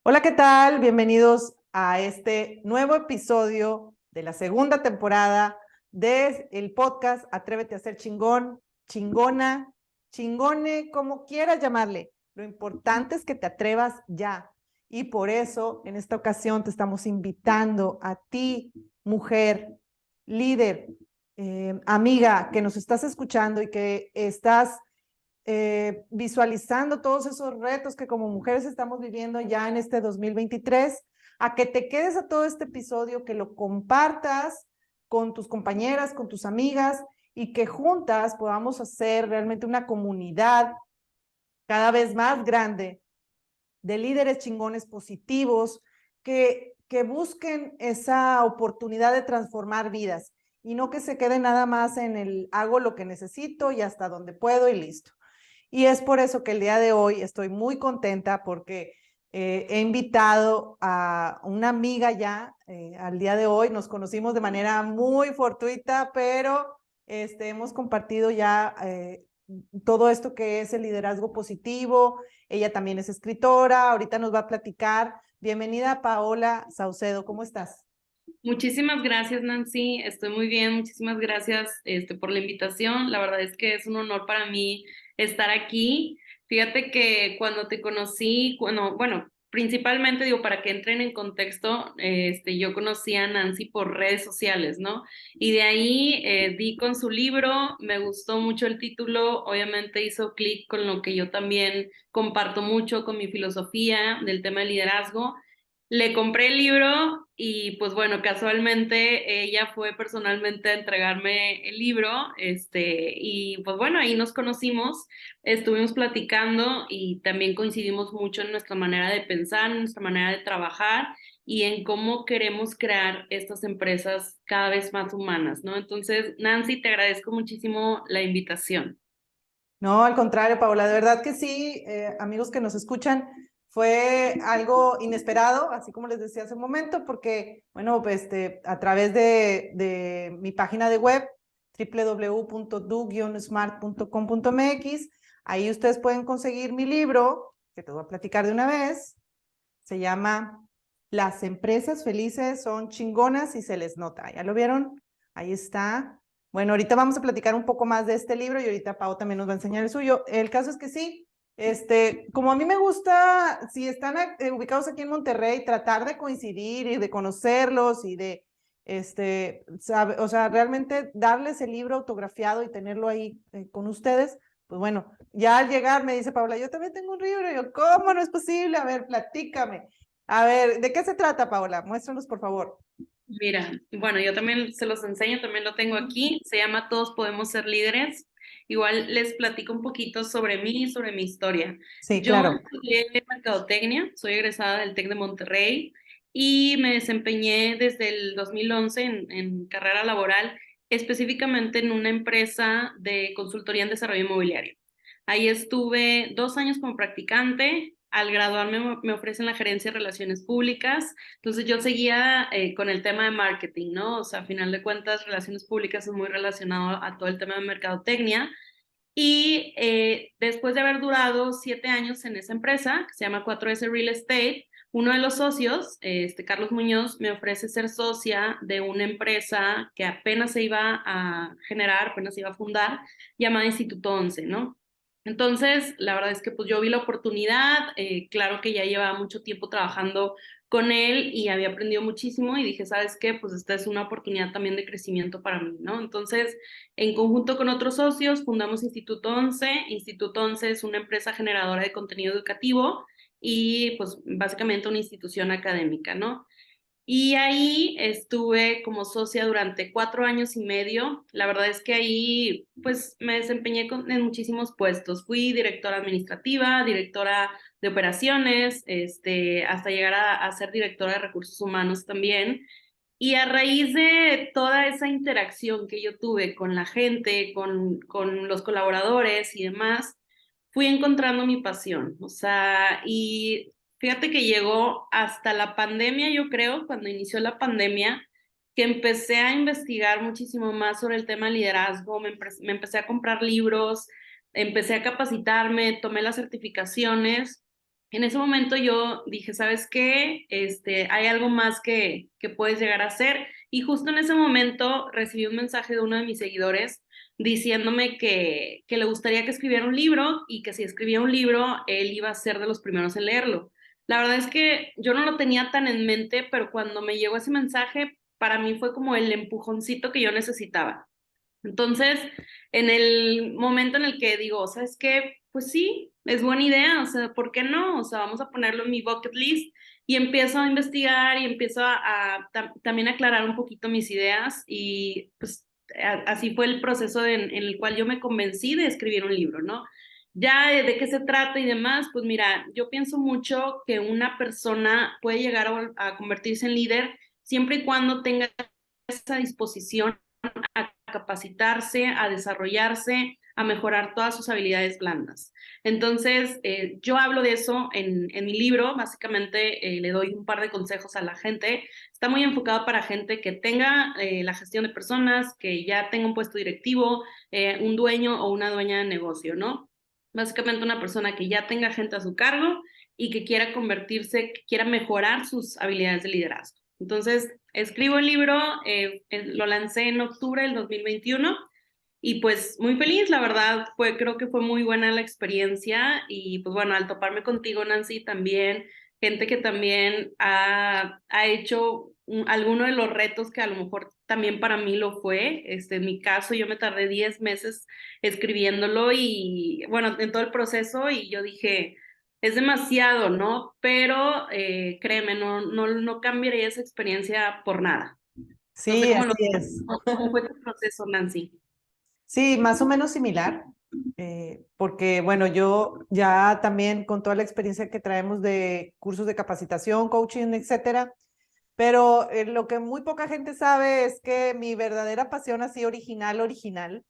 Hola, ¿qué tal? Bienvenidos a este nuevo episodio de la segunda temporada del podcast Atrévete a ser chingón, chingona, chingone, como quieras llamarle. Lo importante es que te atrevas ya. Y por eso, en esta ocasión, te estamos invitando a ti, mujer, líder, amiga, que nos estás escuchando y que estás visualizando todos esos retos que como mujeres estamos viviendo ya en este 2023, a que te quedes a todo este episodio, que lo compartas con tus compañeras, con tus amigas y que juntas podamos hacer realmente una comunidad cada vez más grande de líderes chingones positivos que busquen esa oportunidad de transformar vidas y no que se quede nada más en el hago lo que necesito y hasta donde puedo y listo. Y es por eso que el día de hoy estoy muy contenta porque he invitado a una amiga ya al día de hoy. Nos conocimos de manera muy fortuita, pero hemos compartido ya todo esto que es el liderazgo positivo. Ella también es escritora, ahorita nos va a platicar. Bienvenida, Paola Saucedo, ¿cómo estás? Muchísimas gracias, Nancy. Estoy muy bien. Muchísimas gracias, por la invitación. La verdad es que es un honor para mí estar aquí. Fíjate que cuando te conocí, bueno, principalmente digo, para que entren en contexto, yo conocí a Nancy por redes sociales, ¿no? Y de ahí di con su libro, me gustó mucho el título, obviamente hizo clic con lo que yo también comparto mucho, con mi filosofía del tema de liderazgo. Le compré el libro y pues bueno, casualmente ella fue personalmente a entregarme el libro, y pues bueno, ahí nos conocimos, estuvimos platicando y también coincidimos mucho en nuestra manera de pensar, en nuestra manera de trabajar y en cómo queremos crear estas empresas cada vez más humanas, ¿no? Entonces, Nancy, te agradezco muchísimo la invitación. No, al contrario, Paola, de verdad que sí, amigos que nos escuchan, fue algo inesperado, así como les decía hace un momento, porque, bueno, pues a través de mi página de web, www.du-smart.com.mx, ahí ustedes pueden conseguir mi libro, que te voy a platicar de una vez, se llama Las empresas felices son chingonas y se les nota. ¿Ya lo vieron? Ahí está. Bueno, ahorita vamos a platicar un poco más de este libro y ahorita Pau también nos va a enseñar el suyo. El caso es que sí, como a mí me gusta, si están ubicados aquí en Monterrey, tratar de coincidir y de conocerlos y de, o sea, realmente darles el libro autografiado y tenerlo ahí con ustedes. Pues bueno, ya al llegar me dice Paula, yo también tengo un libro. Y yo, ¿cómo no es posible? A ver, platícame. A ver, ¿de qué se trata, Paola? Muéstranos, por favor. Mira, bueno, yo también se los enseño, también lo tengo aquí, se llama Todos podemos ser líderes. Igual les platico un poquito sobre mí, sobre mi historia. Sí, Yo claro. estudié mercadotecnia, soy egresada del TEC de Monterrey y me desempeñé desde el 2011 en carrera laboral, específicamente en una empresa de consultoría en desarrollo inmobiliario. Ahí estuve 2 años como practicante. Al graduarme me ofrecen la gerencia de relaciones públicas, entonces yo seguía con el tema de marketing, ¿no? O sea, a final de cuentas, relaciones públicas es muy relacionado a todo el tema de mercadotecnia. Y después de haber durado 7 años en esa empresa, que se llama 4S Real Estate, uno de los socios, Carlos Muñoz, me ofrece ser socia de una empresa que apenas se iba a generar, apenas se iba a fundar, llamada Instituto 11, ¿no? Entonces, la verdad es que pues yo vi la oportunidad, claro que ya llevaba mucho tiempo trabajando con él y había aprendido muchísimo y dije, ¿sabes qué? Pues esta es una oportunidad también de crecimiento para mí, ¿no? Entonces, en conjunto con otros socios, fundamos Instituto 11. Instituto 11 es una empresa generadora de contenido educativo y pues básicamente una institución académica, ¿no? Y ahí estuve como socia durante 4 años y medio. La verdad es que ahí pues me desempeñé en muchísimos puestos. Fui directora administrativa, directora de operaciones, hasta llegar a ser directora de recursos humanos también. Y a raíz de toda esa interacción que yo tuve con la gente, con los colaboradores y demás, fui encontrando mi pasión. O sea, y fíjate que llegó hasta la pandemia, yo creo, cuando inició la pandemia, que empecé a investigar muchísimo más sobre el tema de liderazgo, me empecé a comprar libros, empecé a capacitarme, tomé las certificaciones En ese momento yo dije, ¿sabes qué? Hay algo más que puedes llegar a hacer. Y justo en ese momento recibí un mensaje de uno de mis seguidores diciéndome que le gustaría que escribiera un libro y que si escribía un libro, él iba a ser de los primeros en leerlo. La verdad es que yo no lo tenía tan en mente, pero cuando me llegó ese mensaje, para mí fue como el empujoncito que yo necesitaba. Entonces, en el momento en el que digo, ¿sabes qué? Pues sí, es buena idea, o sea, ¿por qué no? O sea, vamos a ponerlo en mi bucket list y empiezo a investigar y empiezo también a aclarar un poquito mis ideas y pues así fue el proceso en el cual yo me convencí de escribir un libro, ¿no? Ya de qué se trata y demás, pues mira, yo pienso mucho que una persona puede llegar a convertirse en líder siempre y cuando tenga esa disposición a capacitarse, a desarrollarse, a mejorar todas sus habilidades blandas. Entonces, yo hablo de eso en mi libro, básicamente le doy un par de consejos a la gente. Está muy enfocado para gente que tenga la gestión de personas, que ya tenga un puesto directivo, un dueño o una dueña de negocio, ¿no? Básicamente una persona que ya tenga gente a su cargo y que quiera convertirse, que quiera mejorar sus habilidades de liderazgo. Entonces, escribo el libro, lo lancé en octubre del 2021 y pues muy feliz, la verdad, creo que fue muy buena la experiencia y pues bueno, al toparme contigo, Nancy, también, gente que también ha hecho alguno de los retos que a lo mejor también para mí lo fue. En mi caso, yo me tardé 10 meses escribiéndolo y bueno, en todo el proceso y yo dije es demasiado, ¿no? Pero créeme, no cambiaría esa experiencia por nada. No sé Sí, cómo así es. cómo fue tu proceso, Nancy. Sí, más o menos similar, porque bueno, yo ya también con toda la experiencia que traemos de cursos de capacitación, coaching, etcétera, pero lo que muy poca gente sabe es que mi verdadera pasión así original,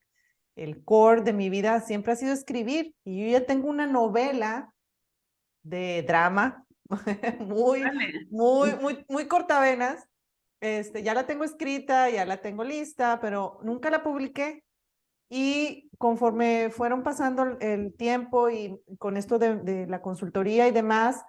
el core de mi vida siempre ha sido escribir y yo ya tengo una novela de drama muy, Vale. muy cortavenas. Ya la tengo escrita, ya la tengo lista, pero nunca la publiqué. Y conforme fueron pasando el tiempo y con esto de la consultoría y demás,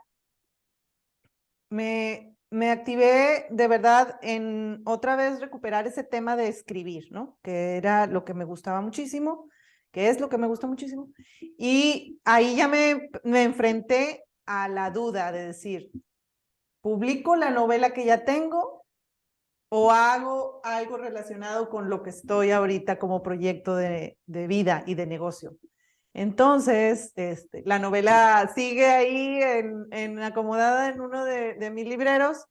me activé de verdad en otra vez recuperar ese tema de escribir, ¿no? Que era lo que me gustaba muchísimo, que es lo que me gusta muchísimo. Y ahí ya me enfrenté a la duda de decir, ¿publico la novela que ya tengo o hago algo relacionado con lo que estoy ahorita como proyecto de vida y de negocio? Entonces, la novela sigue ahí acomodada en uno de mis libreros.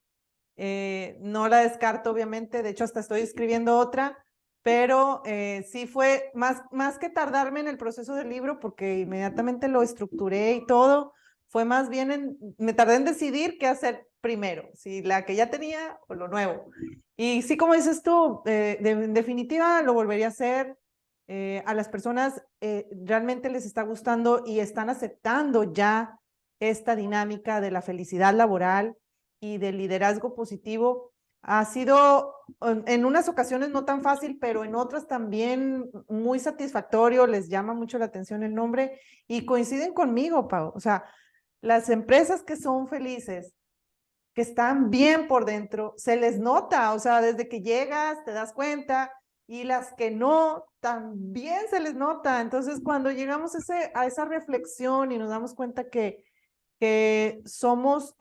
No la descarto, obviamente. De hecho, hasta estoy escribiendo otra. Pero sí fue más que tardarme en el proceso del libro, porque inmediatamente lo estructuré y todo, fue más bien me tardé en decidir qué hacer primero, si la que ya tenía o lo nuevo. Y sí, como dices tú, en definitiva lo volvería a hacer. A las personas realmente les está gustando y están aceptando ya esta dinámica de la felicidad laboral y del liderazgo positivo. Ha sido en unas ocasiones no tan fácil, pero en otras también muy satisfactorio, les llama mucho la atención el nombre y coinciden conmigo, Pau. O sea, las empresas que son felices, que están bien por dentro, se les nota, o sea, desde que llegas te das cuenta, y las que no, también se les nota. Entonces, cuando llegamos a esa reflexión y nos damos cuenta que somos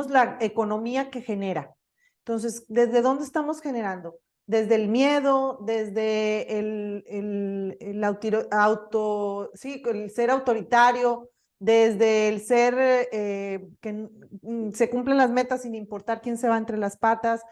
la economía que genera. Entonces, ¿desde dónde estamos generando? Desde el miedo, desde sí, el ser autoritario, desde el ser que se cumplen las metas sin importar quién se va entre las patas.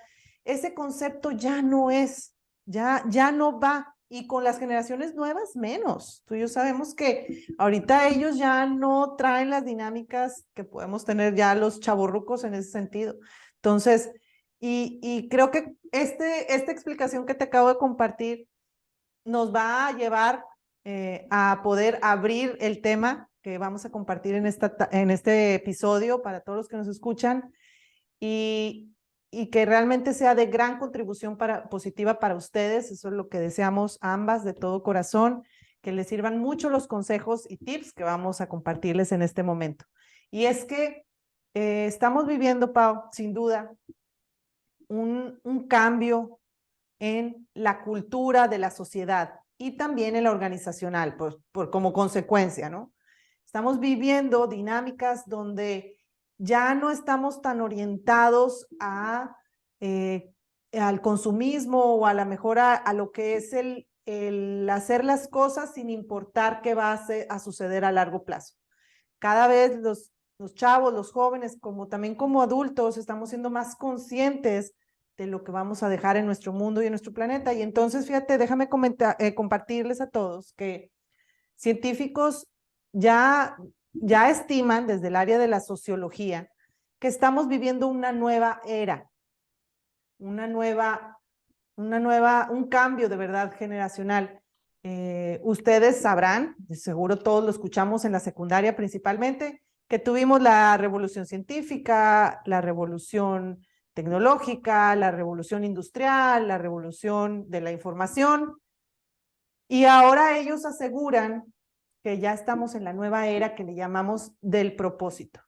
Ese concepto ya no es, ya no va. Y con las generaciones nuevas, menos. Tú y yo sabemos que ahorita ellos ya no traen las dinámicas que podemos tener ya los chavorrucos en ese sentido. Entonces, y creo que esta explicación que te acabo de compartir nos va a llevar a poder abrir el tema que vamos a compartir en este episodio para todos los que nos escuchan, y, y que realmente sea de gran contribución positiva para ustedes. Eso es lo que deseamos ambas de todo corazón. que les sirvan mucho los consejos y tips que vamos a compartirles en este momento. Y es que estamos viviendo, Pau, sin duda, un cambio en la cultura de la sociedad y también en la organizacional, como consecuencia, ¿no? Estamos viviendo dinámicas donde ya no estamos tan orientados al consumismo o a la mejora, a lo que es el hacer las cosas sin importar qué va a suceder a largo plazo. Cada vez los chavos, los jóvenes, como también como adultos, estamos siendo más conscientes de lo que vamos a dejar en nuestro mundo y en nuestro planeta. Y entonces, fíjate, déjame compartirles a todos que científicos ya estiman desde el área de la sociología que estamos viviendo una nueva era, un cambio de verdad generacional. Ustedes sabrán, de seguro todos lo escuchamos en la secundaria principalmente, que tuvimos la revolución científica, la revolución tecnológica, la revolución industrial, la revolución de la información, y ahora ellos aseguran que ya estamos en la nueva era que le llamamos del propósito,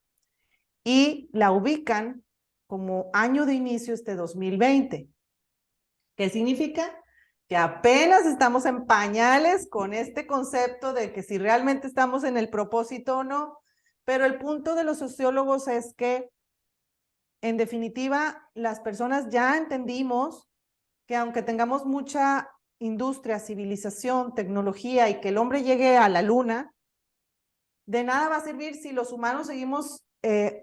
y la ubican como año de inicio este 2020. ¿Qué significa? Que apenas estamos en pañales con este concepto de que si realmente estamos en el propósito o no, pero el punto de los sociólogos es que, en definitiva, las personas ya entendimos que aunque tengamos mucha industria, civilización, tecnología y que el hombre llegue a la luna, de nada va a servir si los humanos seguimos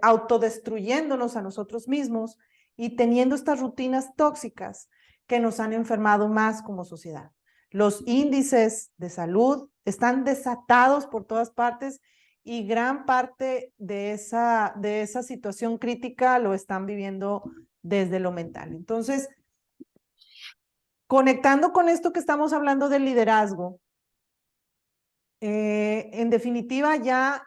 autodestruyéndonos a nosotros mismos y teniendo estas rutinas tóxicas que nos han enfermado más como sociedad. Los índices de salud están desatados por todas partes y gran parte de esa situación crítica lo están viviendo desde lo mental. Entonces, conectando con esto que estamos hablando del liderazgo, en definitiva ya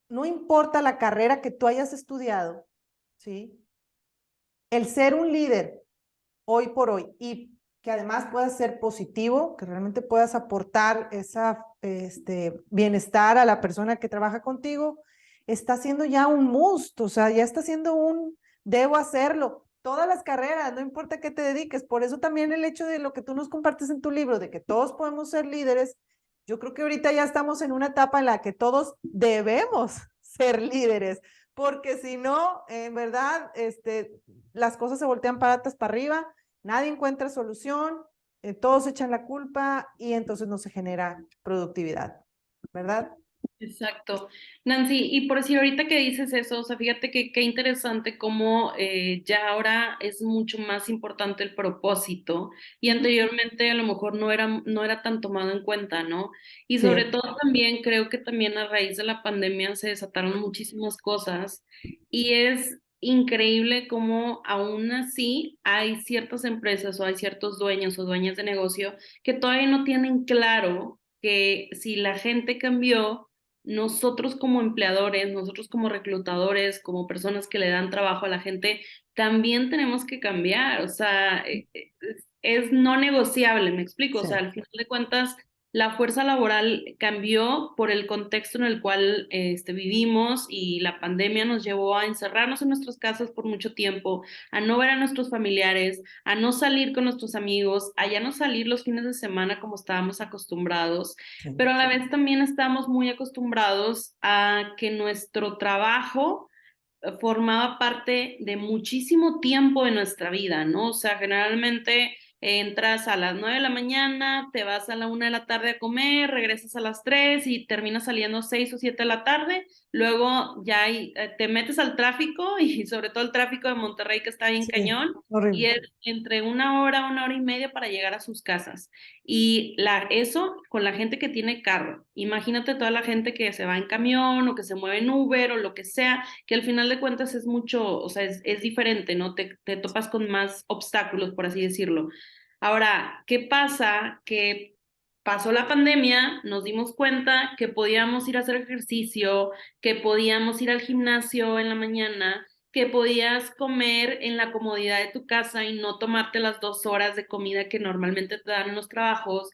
no importa la carrera que tú hayas estudiado, ¿sí? El ser un líder hoy por hoy y que además puedas ser positivo, que realmente puedas aportar bienestar a la persona que trabaja contigo, está siendo ya un must, o sea, ya está siendo debo hacerlo. Todas las carreras, no importa qué te dediques. Por eso también el hecho de lo que tú nos compartes en tu libro, de que todos podemos ser líderes, yo creo que ahorita ya estamos en una etapa en la que todos debemos ser líderes, porque si no, en verdad, las cosas se voltean patas para arriba, nadie encuentra solución, todos echan la culpa y entonces no se genera productividad, ¿verdad? Exacto. Nancy, y por decir ahorita que dices eso, o sea, fíjate que qué interesante cómo ya ahora es mucho más importante el propósito y anteriormente a lo mejor no era tan tomado en cuenta, ¿no? Y sobre Sí, todo también creo que también a raíz de la pandemia se desataron muchísimas cosas y es increíble cómo aún así hay ciertas empresas o hay ciertos dueños o dueñas de negocio que todavía no tienen claro que si la gente cambió, nosotros como empleadores, nosotros como reclutadores, como personas que le dan trabajo a la gente, también tenemos que cambiar. O sea, es no negociable, me explico. O sí. sea, al final de cuentas, la fuerza laboral cambió por el contexto en el cual vivimos y la pandemia nos llevó a encerrarnos en nuestras casas por mucho tiempo, a no ver a nuestros familiares, a no salir con nuestros amigos, a ya no salir los fines de semana como estábamos acostumbrados, Sí. pero a la vez también estamos muy acostumbrados a que nuestro trabajo formaba parte de muchísimo tiempo de nuestra vida, ¿no? O sea, generalmente entras a las 9 de la mañana, te vas a la 1 de la tarde a comer, regresas a las 3 y terminas saliendo 6 o 7 de la tarde, luego ya te metes al tráfico y sobre todo el tráfico de Monterrey que está bien Sí, cañón y horrible. es entre una hora y media para llegar a sus casas. Y eso con la gente que tiene carro. Imagínate toda la gente que se va en camión o que se mueve en Uber o lo que sea, que al final de cuentas es mucho, o sea, es diferente, ¿no? Te topas con más obstáculos, por así decirlo. Ahora, ¿qué pasa? Que pasó la pandemia, nos dimos cuenta que podíamos ir a hacer ejercicio, que podíamos ir al gimnasio en la mañana, que podías comer en la comodidad de tu casa y no tomarte las 2 horas de comida que normalmente te dan en los trabajos,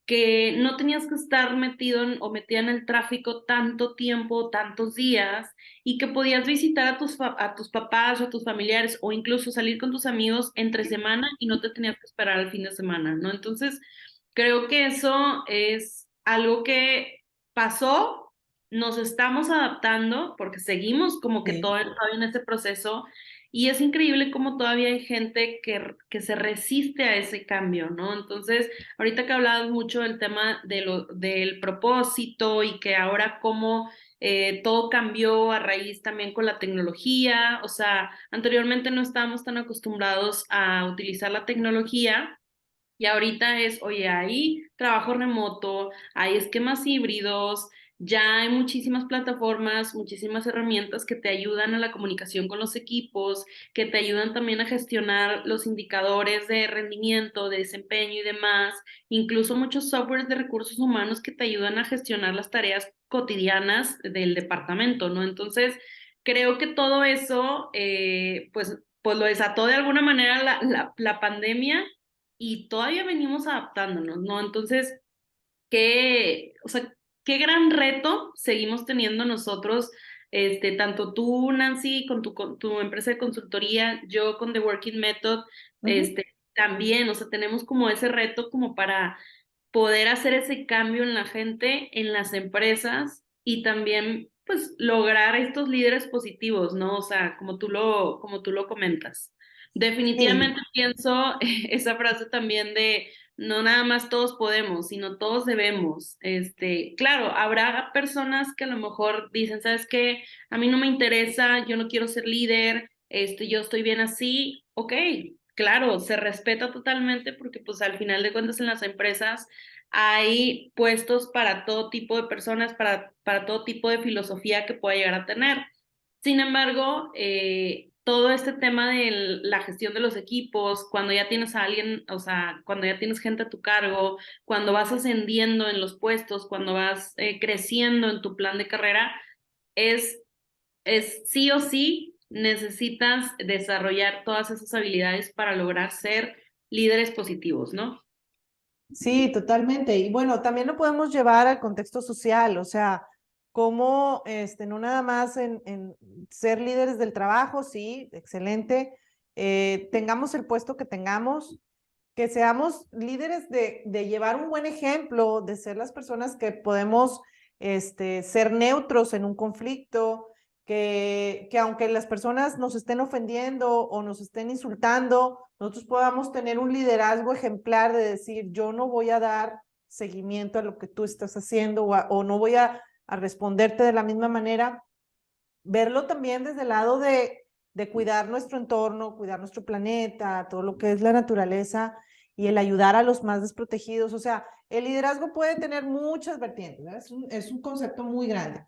que no tenías que estar metido o metida en el tráfico tanto tiempo, tantos días, y que podías visitar a tus papás o a tus familiares o incluso salir con tus amigos entre semana y no te tenías que esperar al fin de semana, ¿no? Entonces, creo que eso es algo que pasó, nos estamos adaptando porque seguimos como que Sí. todavía en ese proceso y es increíble cómo todavía hay gente que se resiste a ese cambio, ¿no? Entonces, ahorita que hablabas mucho del tema del propósito y que ahora cómo todo cambió a raíz también con la tecnología, o sea, anteriormente no estábamos tan acostumbrados a utilizar la tecnología y ahorita es, oye, hay trabajo remoto, hay esquemas híbridos, ya hay muchísimas plataformas, muchísimas herramientas que te ayudan a la comunicación con los equipos, que te ayudan también a gestionar los indicadores de rendimiento, de desempeño y demás, incluso muchos softwares de recursos humanos que te ayudan a gestionar las tareas cotidianas del departamento, ¿no? Entonces, creo que todo eso, pues lo desató de alguna manera la pandemia y todavía venimos adaptándonos, ¿no? Entonces, o sea, qué gran reto seguimos teniendo nosotros, tanto tú, Nancy, con tu empresa de consultoría, yo con The Working Method, Ujú. también, o sea, tenemos como ese reto como para poder hacer ese cambio en la gente, en las empresas y también, pues, lograr estos líderes positivos, ¿no? O sea, como tú lo comentas. Sí. Definitivamente pienso esa frase también de no nada más todos podemos, sino todos debemos. Claro, habrá personas que a lo mejor dicen, ¿sabes qué? A mí no me interesa, yo no quiero ser líder, yo estoy bien así. Ok, claro, se respeta totalmente porque pues al final de cuentas en las empresas hay puestos para todo tipo de personas, para todo tipo de filosofía que pueda llegar a tener. Sin embargo, todo este tema de la gestión de los equipos, cuando ya tienes a alguien, o sea, cuando ya tienes gente a tu cargo, cuando vas ascendiendo en los puestos, cuando vas creciendo en tu plan de carrera, es, es sí o sí necesitas desarrollar todas esas habilidades para lograr ser líderes positivos, ¿no? Sí, totalmente. Y bueno, también lo podemos llevar al contexto social, o sea, como no nada más en ser líderes del trabajo, sí, excelente, tengamos el puesto que tengamos, que seamos líderes de llevar un buen ejemplo, de ser las personas que podemos ser neutros en un conflicto, que aunque las personas nos estén ofendiendo o nos estén insultando, nosotros podamos tener un liderazgo ejemplar de decir, yo no voy a dar seguimiento a lo que tú estás haciendo o no voy a responderte de la misma manera. Verlo también desde el lado de cuidar nuestro entorno, cuidar nuestro planeta, todo lo que es la naturaleza y el ayudar a los más desprotegidos. O sea, el liderazgo puede tener muchas vertientes, ¿verdad? Es un concepto muy grande,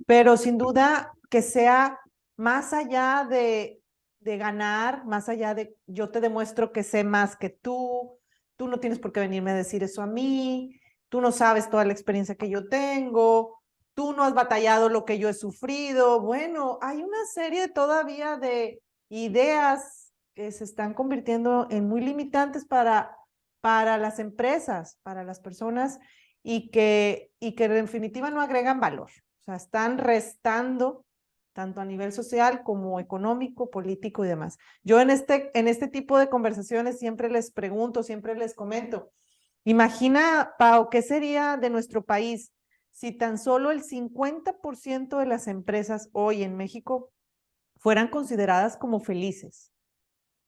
pero sin duda que sea más allá de ganar, más allá de yo te demuestro que sé más que tú no tienes por qué venirme a decir eso a mí, tú no sabes toda la experiencia que yo tengo, tú no has batallado lo que yo he sufrido. Bueno, hay una serie todavía de ideas que se están convirtiendo en muy limitantes para las empresas, para las personas y que en definitiva no agregan valor. O sea, están restando tanto a nivel social como económico, político y demás. Yo en este tipo de conversaciones siempre les pregunto, siempre les comento, imagina, Pau, ¿qué sería de nuestro país si tan solo el 50% de las empresas hoy en México fueran consideradas como felices?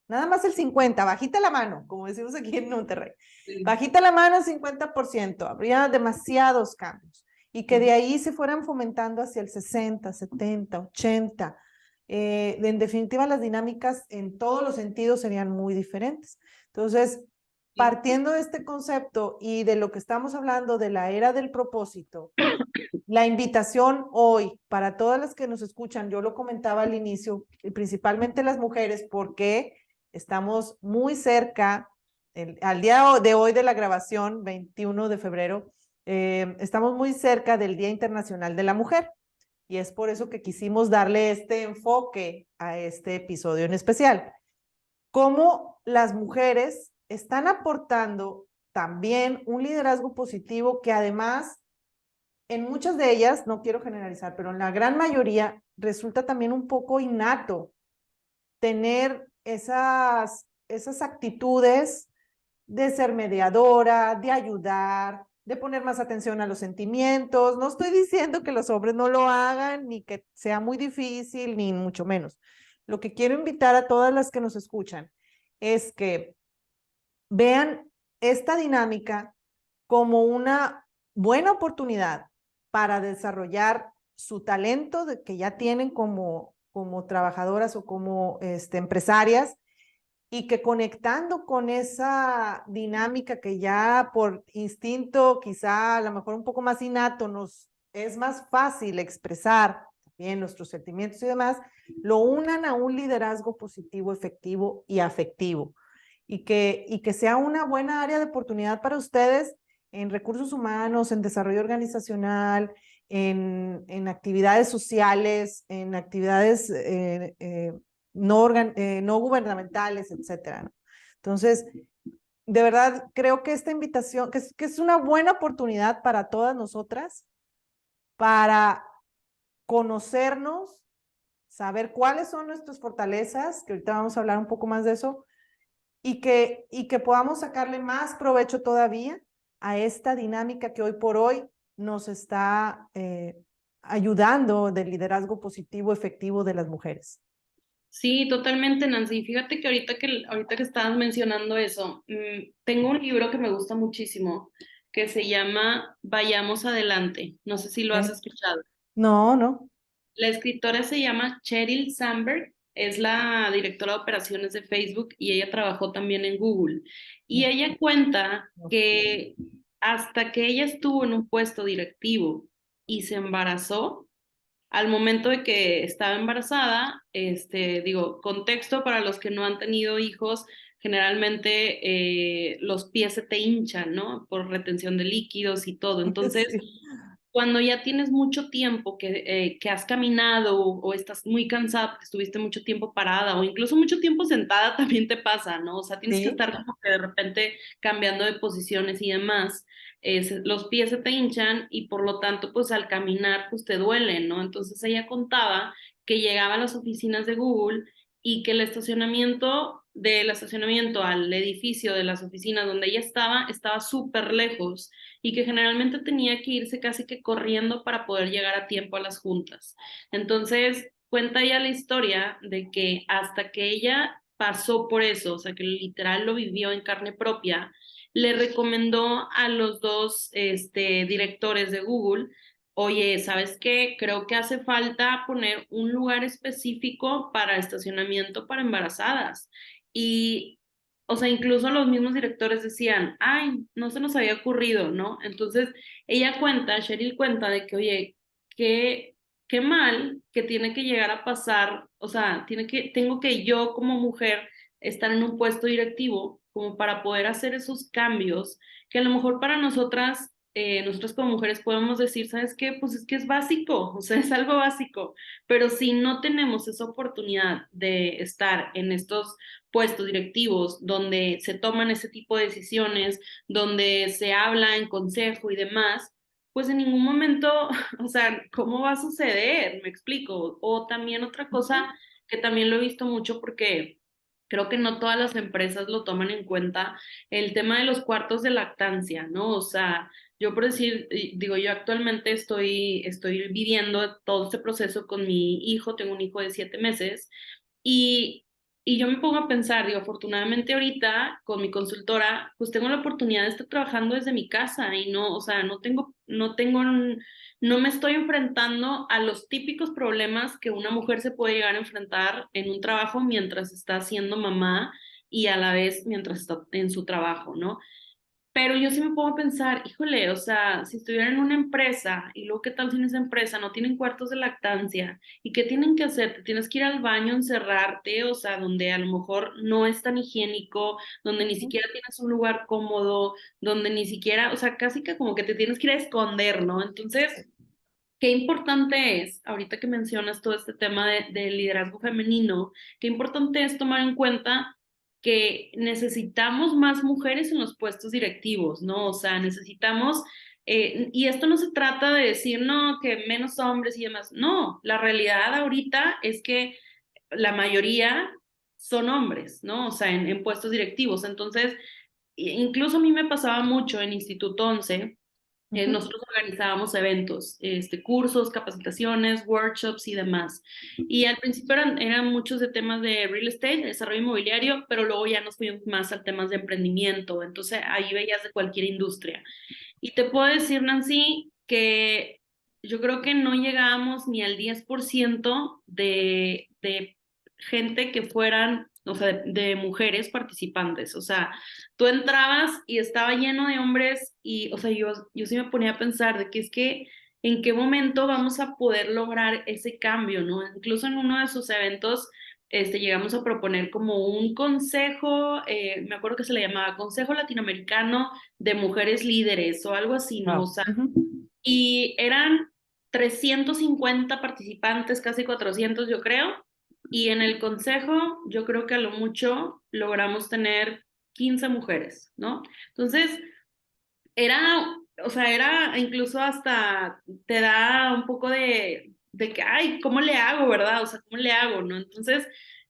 Nada más el 50, bajita la mano, como decimos aquí en Monterrey. Sí. Bajita la mano el 50%, habría demasiados cambios y que de ahí se fueran fomentando hacia el 60, 70, 80. En definitiva, las dinámicas en todos los sentidos serían muy diferentes. Entonces, Sí. partiendo de este concepto y de lo que estamos hablando de la era del propósito, la invitación hoy para todas las que nos escuchan, yo lo comentaba al inicio, y principalmente las mujeres, porque estamos muy cerca, al día de hoy de la grabación, 21 de febrero, estamos muy cerca del Día Internacional de la Mujer. Y es por eso que quisimos darle este enfoque a este episodio en especial. Cómo las mujeres están aportando también un liderazgo positivo que además, en muchas de ellas, no quiero generalizar, pero en la gran mayoría resulta también un poco innato tener esas actitudes de ser mediadora, de ayudar, de poner más atención a los sentimientos. No estoy diciendo que los hombres no lo hagan, ni que sea muy difícil, ni mucho menos. Lo que quiero invitar a todas las que nos escuchan es que vean esta dinámica como una buena oportunidad para desarrollar su talento que ya tienen como trabajadoras o como empresarias, y que conectando con esa dinámica que ya por instinto, quizá a lo mejor un poco más innato, nos es más fácil expresar bien nuestros sentimientos y demás, lo unan a un liderazgo positivo, efectivo y afectivo. Y que sea una buena área de oportunidad para ustedes en recursos humanos, en desarrollo organizacional, en actividades sociales, en actividades no gubernamentales, etcétera, ¿no? Entonces, de verdad, creo que esta invitación, que es una buena oportunidad para todas nosotras, para conocernos, saber cuáles son nuestras fortalezas, que ahorita vamos a hablar un poco más de eso, y que podamos sacarle más provecho todavía a esta dinámica que hoy por hoy nos está ayudando del liderazgo positivo, efectivo de las mujeres. Sí, totalmente, Nancy. Fíjate que ahorita que estabas mencionando eso, tengo un libro que me gusta muchísimo que se llama Vayamos Adelante. No sé si lo has ¿Okay? escuchado. No, no. La escritora se llama Sheryl Sandberg, es la directora de operaciones de Facebook y ella trabajó también en Google. Y No, ella cuenta no. que hasta que ella estuvo en un puesto directivo y se embarazó, al momento de que estaba embarazada, digo, contexto para los que no han tenido hijos, generalmente los pies se te hinchan, ¿no? Por retención de líquidos y todo. Entonces, Sí, cuando ya tienes mucho tiempo que has caminado o estás muy cansada porque estuviste mucho tiempo parada o incluso mucho tiempo sentada, también te pasa, ¿no? O sea, tienes que sí, estar como que de repente cambiando de posiciones y demás. Los pies se te hinchan y por lo tanto, pues al caminar, pues te duelen, ¿no? Entonces ella contaba que llegaba a las oficinas de Google y que del estacionamiento al edificio de las oficinas donde ella estaba súper lejos y que generalmente tenía que irse casi que corriendo para poder llegar a tiempo a las juntas. Entonces, cuenta ya la historia de que hasta que ella pasó por eso, o sea, que literal lo vivió en carne propia, le recomendó a los dos directores de Google: oye, ¿sabes qué? Creo que hace falta poner un lugar específico para estacionamiento para embarazadas. Y, o sea, incluso los mismos directores decían, ay, no se nos había ocurrido, ¿no? Entonces, Sheryl cuenta de que, oye, qué, qué mal que tiene que llegar a pasar, o sea, tengo que yo como mujer estar en un puesto directivo como para poder hacer esos cambios que a lo mejor para nosotras como mujeres podemos decir, ¿sabes qué? Pues es que es básico, o sea, es algo básico, pero si no tenemos esa oportunidad de estar en estos puestos directivos donde se toman ese tipo de decisiones, donde se habla en consejo y demás, pues en ningún momento, o sea, ¿cómo va a suceder? Me explico. O también otra cosa que también lo he visto mucho porque creo que no todas las empresas lo toman en cuenta, el tema de los cuartos de lactancia, ¿no? O sea, yo por decir, digo, yo actualmente estoy viviendo todo este proceso con mi hijo, tengo un hijo de 7 meses, y, y yo me pongo a pensar, digo, afortunadamente ahorita con mi consultora, pues tengo la oportunidad de estar trabajando desde mi casa y no, o sea, no me estoy enfrentando a los típicos problemas que una mujer se puede llegar a enfrentar en un trabajo mientras está siendo mamá y a la vez mientras está en su trabajo, ¿no? Pero yo sí me pongo a pensar, híjole, o sea, si estuviera en una empresa y luego qué tal si en esa empresa no tienen cuartos de lactancia y qué tienen que hacer, te tienes que ir al baño, encerrarte, o sea, donde a lo mejor no es tan higiénico, donde ni siquiera tienes un lugar cómodo, donde ni siquiera, o sea, casi que como que te tienes que ir a esconder, ¿no? Entonces, qué importante es, ahorita que mencionas todo este tema de liderazgo femenino, qué importante es tomar en cuenta que necesitamos más mujeres en los puestos directivos, ¿no? O sea, necesitamos, y esto no se trata de decir, no, que menos hombres y demás, no, la realidad ahorita es que la mayoría son hombres, ¿no? O sea, en puestos directivos. Entonces, incluso a mí me pasaba mucho en Instituto 11. Nosotros organizábamos eventos, cursos, capacitaciones, workshops y demás. Y al principio eran muchos de temas de real estate, de desarrollo inmobiliario, pero luego ya nos fuimos más a temas de emprendimiento. Entonces ahí veías de cualquier industria. Y te puedo decir, Nancy, que yo creo que no llegábamos ni al 10% de gente que fueran, o sea, de mujeres participantes. O sea, tú entrabas y estaba lleno de hombres y, o sea, yo sí me ponía a pensar de que es que en qué momento vamos a poder lograr ese cambio, ¿no? Incluso en uno de sus eventos, llegamos a proponer como un consejo, me acuerdo que se le llamaba Consejo Latinoamericano de Mujeres Líderes o algo así, ¿no? O Wow. sea, y eran 350 participantes, casi 400 yo creo, y en el consejo yo creo que a lo mucho logramos tener 15 mujeres, ¿no? Entonces, era, o sea, era incluso hasta te da un poco de que, ay, ¿cómo le hago, verdad? O sea, ¿cómo le hago, no? Entonces,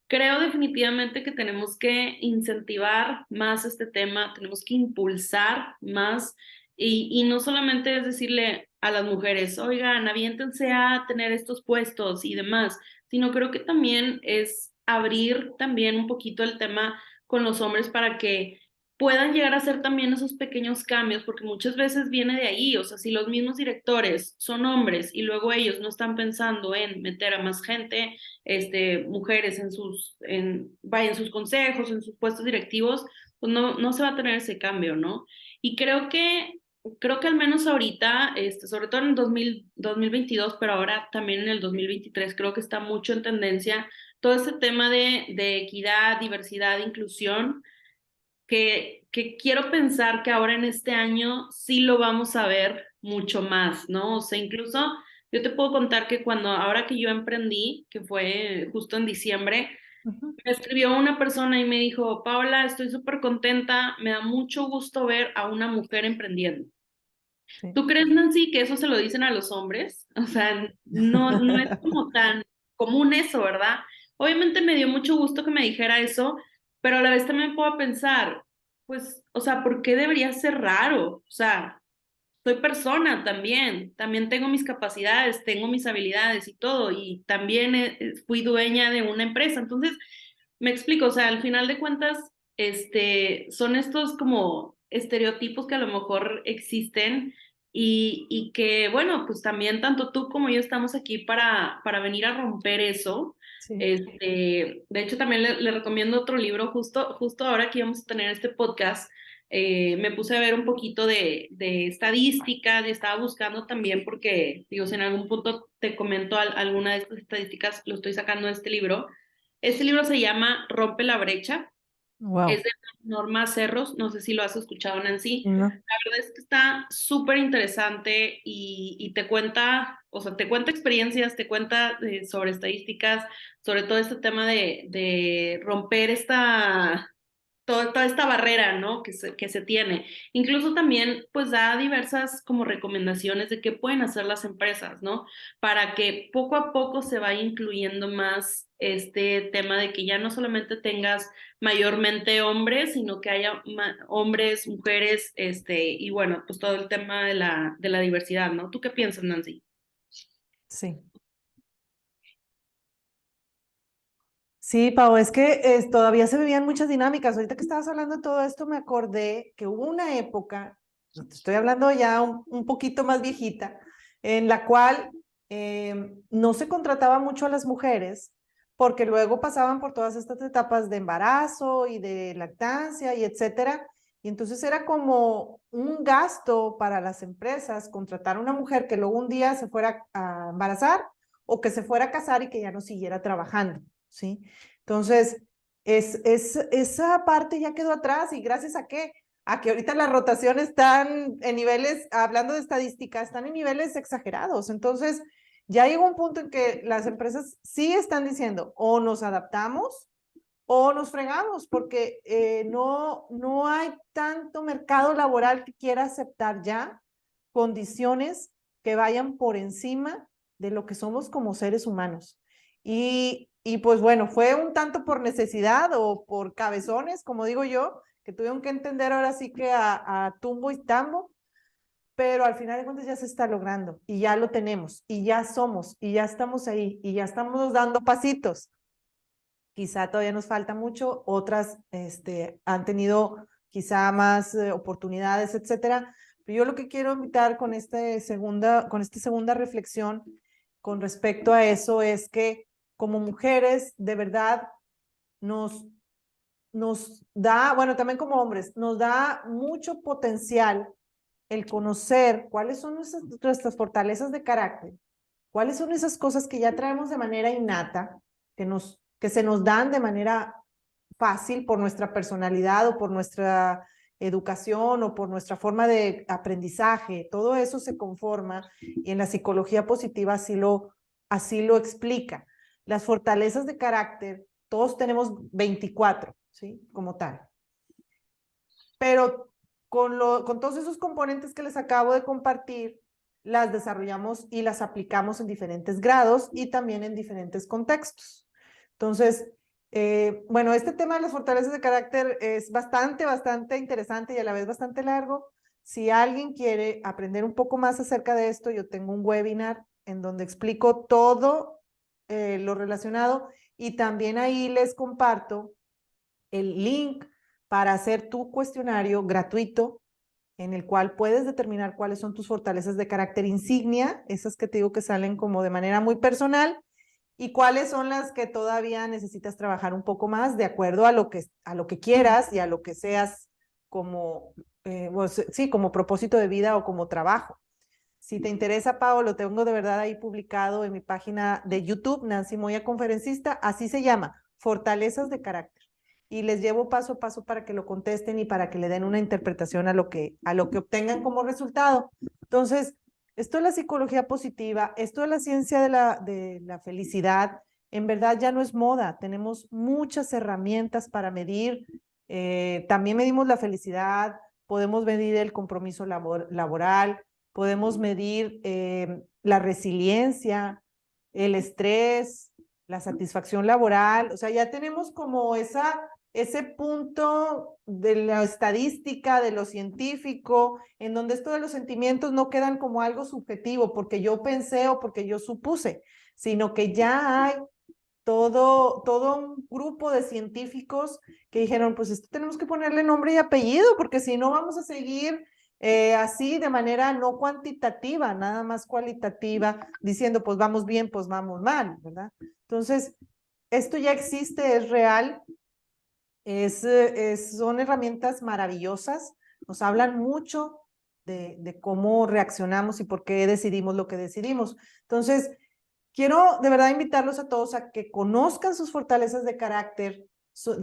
creo definitivamente que tenemos que incentivar más este tema, tenemos que impulsar más y no solamente es decirle a las mujeres, oigan, aviéntense a tener estos puestos y demás, sino creo que también es abrir también un poquito el tema con los hombres para que puedan llegar a hacer también esos pequeños cambios, porque muchas veces viene de ahí, o sea, si los mismos directores son hombres y luego ellos no están pensando en meter a más gente, mujeres en sus consejos, en sus puestos directivos, pues no se va a tener ese cambio, ¿no? Y creo que al menos ahorita, sobre todo en el 2022, pero ahora también en el 2023, creo que está mucho en tendencia todo ese tema de equidad, diversidad, inclusión que quiero pensar que ahora en este año sí lo vamos a ver mucho más, ¿no? O sea, incluso yo te puedo contar que ahora que yo emprendí, que fue justo en diciembre, me escribió una persona y me dijo, Paula, estoy súper contenta, me da mucho gusto ver a una mujer emprendiendo. Sí. ¿Tú crees, Nancy, que eso se lo dicen a los hombres? O sea, no es como tan común eso, ¿verdad? Obviamente me dio mucho gusto que me dijera eso, pero a la vez también puedo pensar, pues, o sea, ¿por qué debería ser raro? O sea, soy persona también tengo mis capacidades, tengo mis habilidades y todo, y también fui dueña de una empresa. Entonces, me explico, o sea, al final de cuentas, son estos como estereotipos que a lo mejor existen y que, bueno, pues también tanto tú como yo estamos aquí para venir a romper eso. Sí. De hecho, también le recomiendo otro libro, justo ahora que íbamos a tener este podcast, me puse a ver un poquito de estadísticas y estaba buscando también porque, digo, si en algún punto te comento alguna de estas estadísticas, lo estoy sacando de este libro. Este libro se llama Rompe la brecha, es Wow. de Norma Cerros, no sé si lo has escuchado, Nancy. No. La verdad es que está súper interesante y te cuenta, o sea, te cuenta experiencias, te cuenta sobre estadísticas, sobre todo este tema de romper toda esta barrera, ¿no? Que se tiene. Incluso también, pues, da diversas como recomendaciones de qué pueden hacer las empresas, ¿no? Para que poco a poco se vaya incluyendo más este tema de que ya no solamente tengas mayormente hombres, sino que haya hombres, mujeres, y bueno, pues todo el tema de la diversidad, ¿no? ¿Tú qué piensas, Nancy? Sí. Sí, Pau, es que todavía se vivían muchas dinámicas. Ahorita que estabas hablando de todo esto, me acordé que hubo una época, no te estoy hablando ya un poquito más viejita, en la cual no se contrataba mucho a las mujeres porque luego pasaban por todas estas etapas de embarazo y de lactancia y etcétera. Y entonces era como un gasto para las empresas contratar a una mujer que luego un día se fuera a embarazar o que se fuera a casar y que ya no siguiera trabajando. ¿Sí? Entonces, esa parte ya quedó atrás y gracias a qué? A que ahorita las rotaciones están en niveles, hablando de estadística, están en niveles exagerados. Entonces, ya llegó un punto en que las empresas sí están diciendo o nos adaptamos o nos fregamos porque no hay tanto mercado laboral que quiera aceptar ya condiciones que vayan por encima de lo que somos como seres humanos. Y pues bueno, fue un tanto por necesidad o por cabezones, como digo yo, que tuvieron que entender ahora sí que a tumbo y tambo, pero al final de cuentas ya se está logrando y ya lo tenemos y ya somos y ya estamos ahí y ya estamos dando pasitos. Quizá todavía nos falta mucho, otras han tenido quizá más oportunidades, etcétera. Pero yo lo que quiero invitar con esta segunda reflexión con respecto a eso es que como mujeres, de verdad, nos da, bueno, también como hombres, nos da mucho potencial el conocer cuáles son nuestras fortalezas de carácter, cuáles son esas cosas que ya traemos de manera innata, que se nos dan de manera fácil por nuestra personalidad o por nuestra educación o por nuestra forma de aprendizaje. Todo eso se conforma y en la psicología positiva así lo explica. Las fortalezas de carácter, todos tenemos 24, ¿sí? Como tal. Pero con todos esos componentes que les acabo de compartir, las desarrollamos y las aplicamos en diferentes grados y también en diferentes contextos. Entonces, bueno, este tema de las fortalezas de carácter es bastante interesante y a la vez bastante largo. Si alguien quiere aprender un poco más acerca de esto, yo tengo un webinar en donde explico todo lo relacionado y también ahí les comparto el link para hacer tu cuestionario gratuito en el cual puedes determinar cuáles son tus fortalezas de carácter insignia, esas que te digo que salen como de manera muy personal, y cuáles son las que todavía necesitas trabajar un poco más de acuerdo a lo que quieras y a lo que seas como, pues, sí, como propósito de vida o como trabajo. Si te interesa, Pau, lo tengo de verdad ahí publicado en mi página de YouTube, Nancy Moya Conferencista, así se llama, Fortalezas de Carácter. Y les llevo paso a paso para que lo contesten y para que le den una interpretación a lo que obtengan como resultado. Entonces, esto es la psicología positiva, esto es la ciencia de la felicidad, en verdad ya no es moda, tenemos muchas herramientas para medir, también medimos la felicidad, podemos medir el compromiso laboral, podemos medir la resiliencia, el estrés, la satisfacción laboral, o sea, ya tenemos como ese punto de la estadística, de lo científico, en donde esto de los sentimientos no quedan como algo subjetivo, porque yo pensé o porque yo supuse, sino que ya hay todo un grupo de científicos que dijeron, pues esto tenemos que ponerle nombre y apellido, porque si no vamos a seguir así de manera no cuantitativa, nada más cualitativa, diciendo, pues vamos bien, pues vamos mal, ¿verdad? Entonces, esto ya existe, es real, son herramientas maravillosas, nos hablan mucho de cómo reaccionamos y por qué decidimos lo que decidimos. Entonces, quiero de verdad invitarlos a todos a que conozcan sus fortalezas de carácter.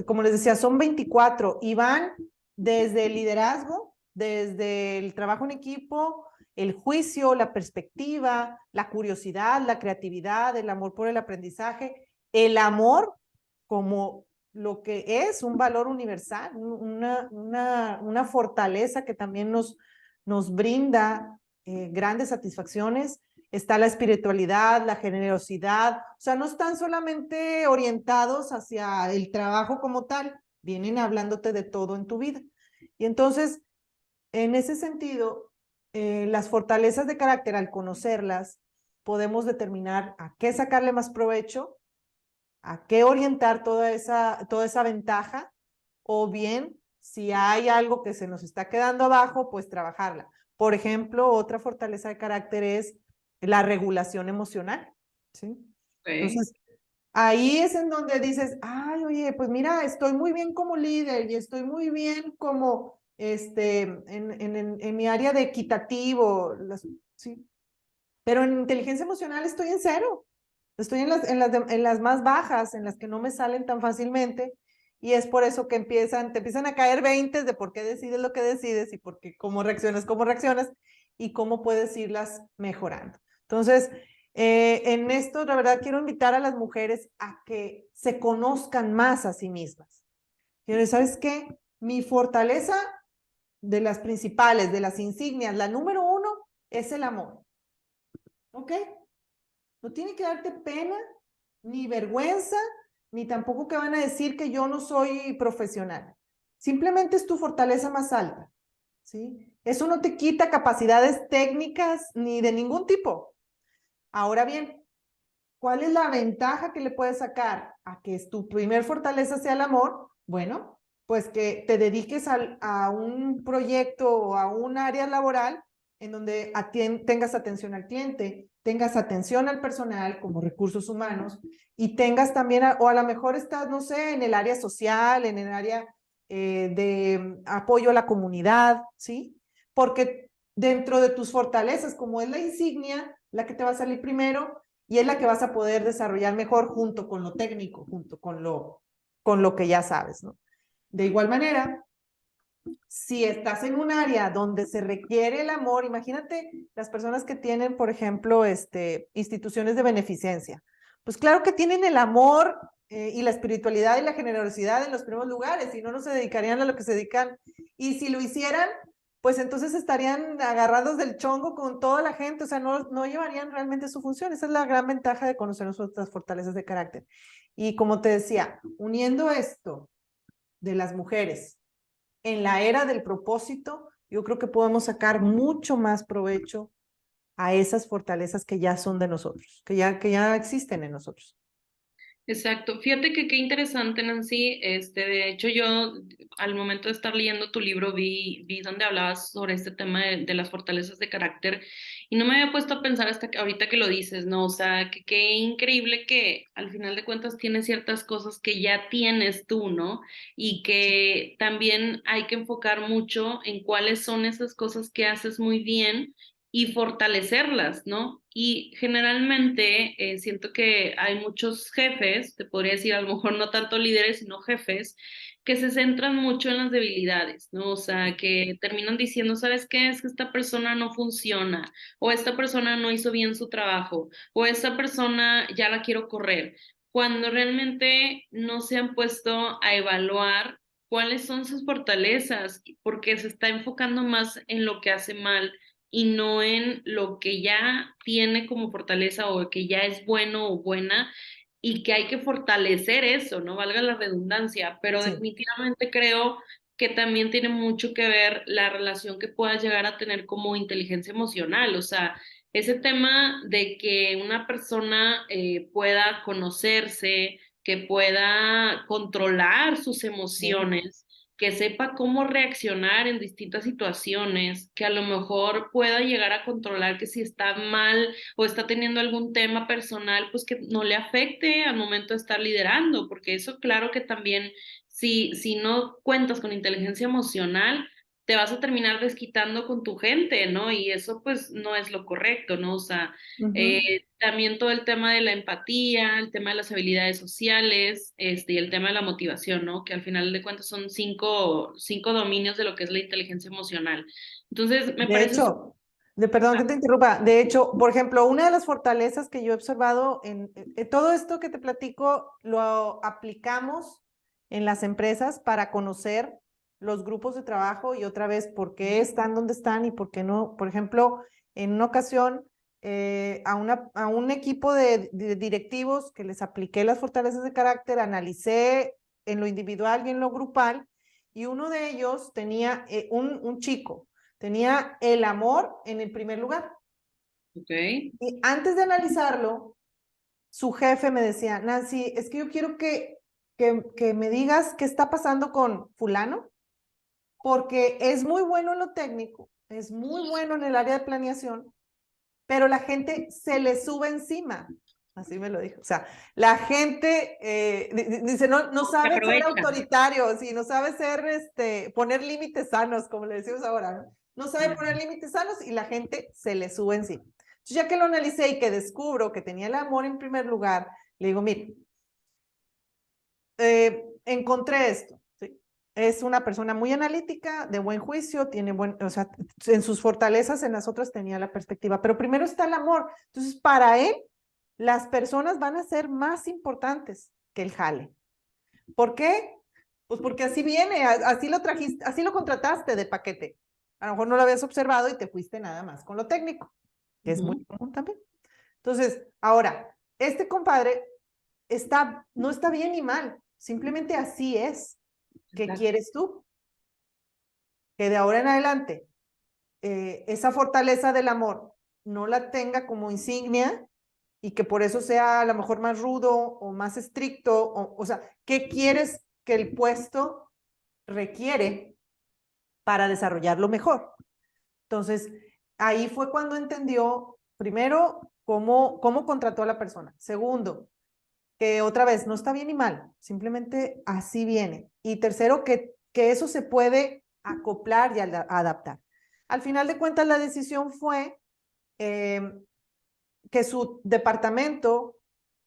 Como les decía, son 24 y van desde el liderazgo, desde el trabajo en equipo, el juicio, la perspectiva, la curiosidad, la creatividad, el amor por el aprendizaje, el amor como lo que es un valor universal, una fortaleza que también nos brinda grandes satisfacciones. Está la espiritualidad, la generosidad, o sea, no están solamente orientados hacia el trabajo como tal, vienen hablándote de todo en tu vida. Y entonces, en ese sentido, las fortalezas de carácter, al conocerlas, podemos determinar a qué sacarle más provecho, a qué orientar toda esa ventaja, o bien, si hay algo que se nos está quedando abajo, pues trabajarla. Por ejemplo, otra fortaleza de carácter es la regulación emocional, ¿sí? Okay. Entonces, ahí es en donde dices, ay, oye, pues mira, estoy muy bien como líder y estoy muy bien como, en mi área de equitativo, ¿sí? Pero en inteligencia emocional estoy en cero. Estoy en las más bajas, en las que no me salen tan fácilmente, y es por eso que te empiezan a caer veintes de por qué decides lo que decides y cómo reaccionas, y cómo puedes irlas mejorando. Entonces, En esto, la verdad, quiero invitar a las mujeres a que se conozcan más a sí mismas. Pero, ¿sabes qué? Mi fortaleza de las principales, de las insignias, la número uno es el amor. ¿Ok? No tiene que darte pena, ni vergüenza, ni tampoco que van a decir que yo no soy profesional. Simplemente es tu fortaleza más alta, ¿sí? Eso no te quita capacidades técnicas ni de ningún tipo. Ahora bien, ¿cuál es la ventaja que le puedes sacar a que tu primer fortaleza sea el amor? Bueno, pues que te dediques a un proyecto o a un área laboral en donde tengas atención al cliente, tengas atención al personal como recursos humanos y tengas también, o a lo mejor estás, no sé, en el área social, en el área de apoyo a la comunidad, ¿sí? Porque dentro de tus fortalezas, como es la insignia, la que te va a salir primero, y es la que vas a poder desarrollar mejor junto con lo técnico, junto con lo que ya sabes, ¿no? De igual manera, si estás en un área donde se requiere el amor, imagínate las personas que tienen, por ejemplo, instituciones de beneficencia. Pues claro que tienen el amor y la espiritualidad y la generosidad en los primeros lugares, si no, no se dedicarían a lo que se dedican. Y si lo hicieran, pues entonces estarían agarrados del chongo con toda la gente, o sea, no llevarían realmente su función. Esa es la gran ventaja de conocer nuestras fortalezas de carácter. Y como te decía, uniendo esto de las mujeres en la era del propósito, yo creo que podemos sacar mucho más provecho a esas fortalezas que ya son de nosotros, que ya existen en nosotros. Exacto. Fíjate que qué interesante, Nancy. De hecho, yo al momento de estar leyendo tu libro vi donde hablabas sobre este tema de las fortalezas de carácter y no me había puesto a pensar hasta que ahorita que lo dices, ¿no? O sea, que qué increíble que al final de cuentas tienes ciertas cosas que ya tienes tú, ¿no? Y que también hay que enfocar mucho en cuáles son esas cosas que haces muy bien y fortalecerlas, ¿no? Y generalmente siento que hay muchos jefes, te podría decir a lo mejor no tanto líderes, sino jefes, que se centran mucho en las debilidades, ¿no? O sea, que terminan diciendo, ¿sabes qué? Es que esta persona no funciona, o esta persona no hizo bien su trabajo, o esta persona ya la quiero correr, cuando realmente no se han puesto a evaluar cuáles son sus fortalezas, porque se está enfocando más en lo que hace mal y no en lo que ya tiene como fortaleza o que ya es bueno o buena y que hay que fortalecer eso, no valga la redundancia, pero Sí. definitivamente creo que también tiene mucho que ver la relación que puedas llegar a tener como inteligencia emocional, o sea, ese tema de que una persona pueda conocerse, que pueda controlar sus Bien. emociones, que sepa cómo reaccionar en distintas situaciones, que a lo mejor pueda llegar a controlar que si está mal o está teniendo algún tema personal, pues que no le afecte al momento de estar liderando, porque eso claro que también, si no cuentas con inteligencia emocional, te vas a terminar desquitando con tu gente, ¿no? Y eso pues no es lo correcto, ¿no? O sea, Ujú. también todo el tema de la empatía, el tema de las habilidades sociales, y el tema de la motivación, ¿no? Que al final de cuentas son cinco dominios de lo que es la inteligencia emocional. Entonces, me De parece hecho, perdón que te interrumpa, de hecho, por ejemplo, una de las fortalezas que yo he observado en todo esto que te platico, lo aplicamos en las empresas para conocer los grupos de trabajo y otra vez por qué están donde están y por qué no. Por ejemplo, en una ocasión, a un equipo de directivos que les apliqué las fortalezas de carácter, analicé en lo individual y en lo grupal, y uno de ellos tenía un chico tenía el amor en el primer lugar. ok. Y antes de analizarlo, su jefe me decía, Nancy, es que yo quiero que me digas qué está pasando con fulano, porque es muy bueno en lo técnico, es muy bueno en el área de planeación, pero la gente se le sube encima. Así me lo dijo. O sea, la gente dice, no Se sabe ser aprovecha. autoritario, sí, no sabe ser, poner límites sanos, como le decimos ahora, ¿no? No sabe poner límites sanos y la gente se le sube encima. Entonces, ya que lo analicé y que descubro que tenía el amor en primer lugar, le digo, mire, encontré esto, ¿sí? es una persona muy analítica, de buen juicio, tiene o sea, en sus fortalezas, en las otras tenía la perspectiva, pero primero está el amor. Entonces, para él, las personas van a ser más importantes que el jale. ¿Por qué? Pues porque así viene, así lo trajiste, así lo contrataste de paquete. A lo mejor no lo habías observado y te fuiste nada más con lo técnico, que es muy común también. Entonces, ahora, este compadre no está bien ni mal, simplemente así es. ¿Qué quieres tú? Que de ahora en adelante esa fortaleza del amor no la tenga como insignia y que por eso sea a lo mejor más rudo o más estricto, o sea, ¿qué quieres que el puesto requiere para desarrollarlo mejor? Entonces, ahí fue cuando entendió, primero, cómo contrató a la persona. Segundo, que otra vez no está bien ni mal, simplemente así viene. Y tercero, que eso se puede acoplar y adaptar. Al final de cuentas, la decisión fue que su departamento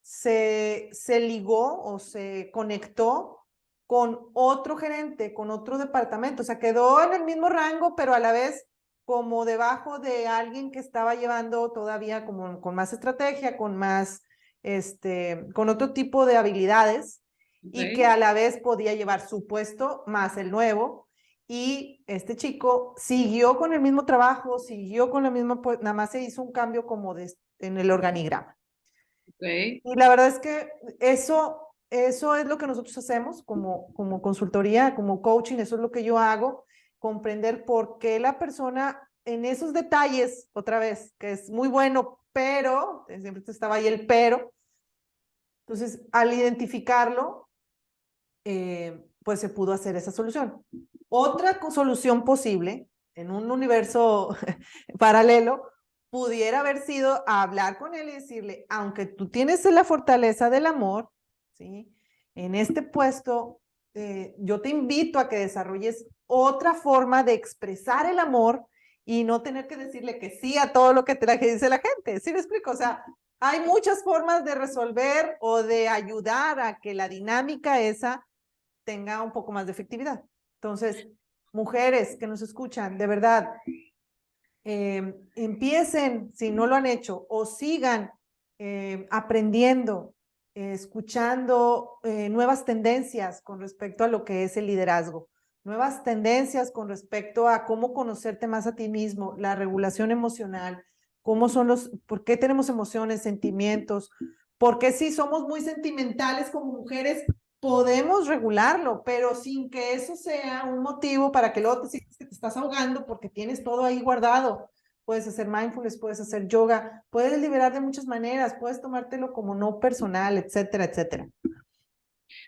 se ligó o se conectó con otro gerente, con otro departamento. O sea, quedó en el mismo rango, pero a la vez como debajo de alguien que estaba llevando todavía como con más estrategia, con más, con otro tipo de habilidades y que a la vez podía llevar su puesto más el nuevo. Y este chico siguió con el mismo trabajo, siguió con la misma, nada más se hizo un cambio como en el organigrama. Okay. Y la verdad es que eso es lo que nosotros hacemos como consultoría, como coaching, eso es lo que yo hago, comprender por qué la persona en esos detalles, otra vez, que es muy bueno, pero, siempre estaba ahí el pero, entonces al identificarlo, pues se pudo hacer esa solución. Otra solución posible en un universo paralelo pudiera haber sido hablar con él y decirle, aunque tú tienes la fortaleza del amor, ¿sí? En este puesto, yo te invito a que desarrolles otra forma de expresar el amor y no tener que decirle que sí a todo lo que que dice la gente. ¿Sí me explico? O sea, hay muchas formas de resolver o de ayudar a que la dinámica esa tenga un poco más de efectividad. Entonces, mujeres que nos escuchan, de verdad, empiecen, si no lo han hecho, o sigan aprendiendo, escuchando nuevas tendencias con respecto a lo que es el liderazgo, nuevas tendencias con respecto a cómo conocerte más a ti mismo, la regulación emocional, cómo son por qué tenemos emociones, sentimientos, por qué si somos muy sentimentales como mujeres, podemos regularlo, pero sin que eso sea un motivo para que luego te sientas que te estás ahogando porque tienes todo ahí guardado. Puedes hacer mindfulness, puedes hacer yoga, puedes liberar de muchas maneras, puedes tomártelo como no personal, etcétera, etcétera.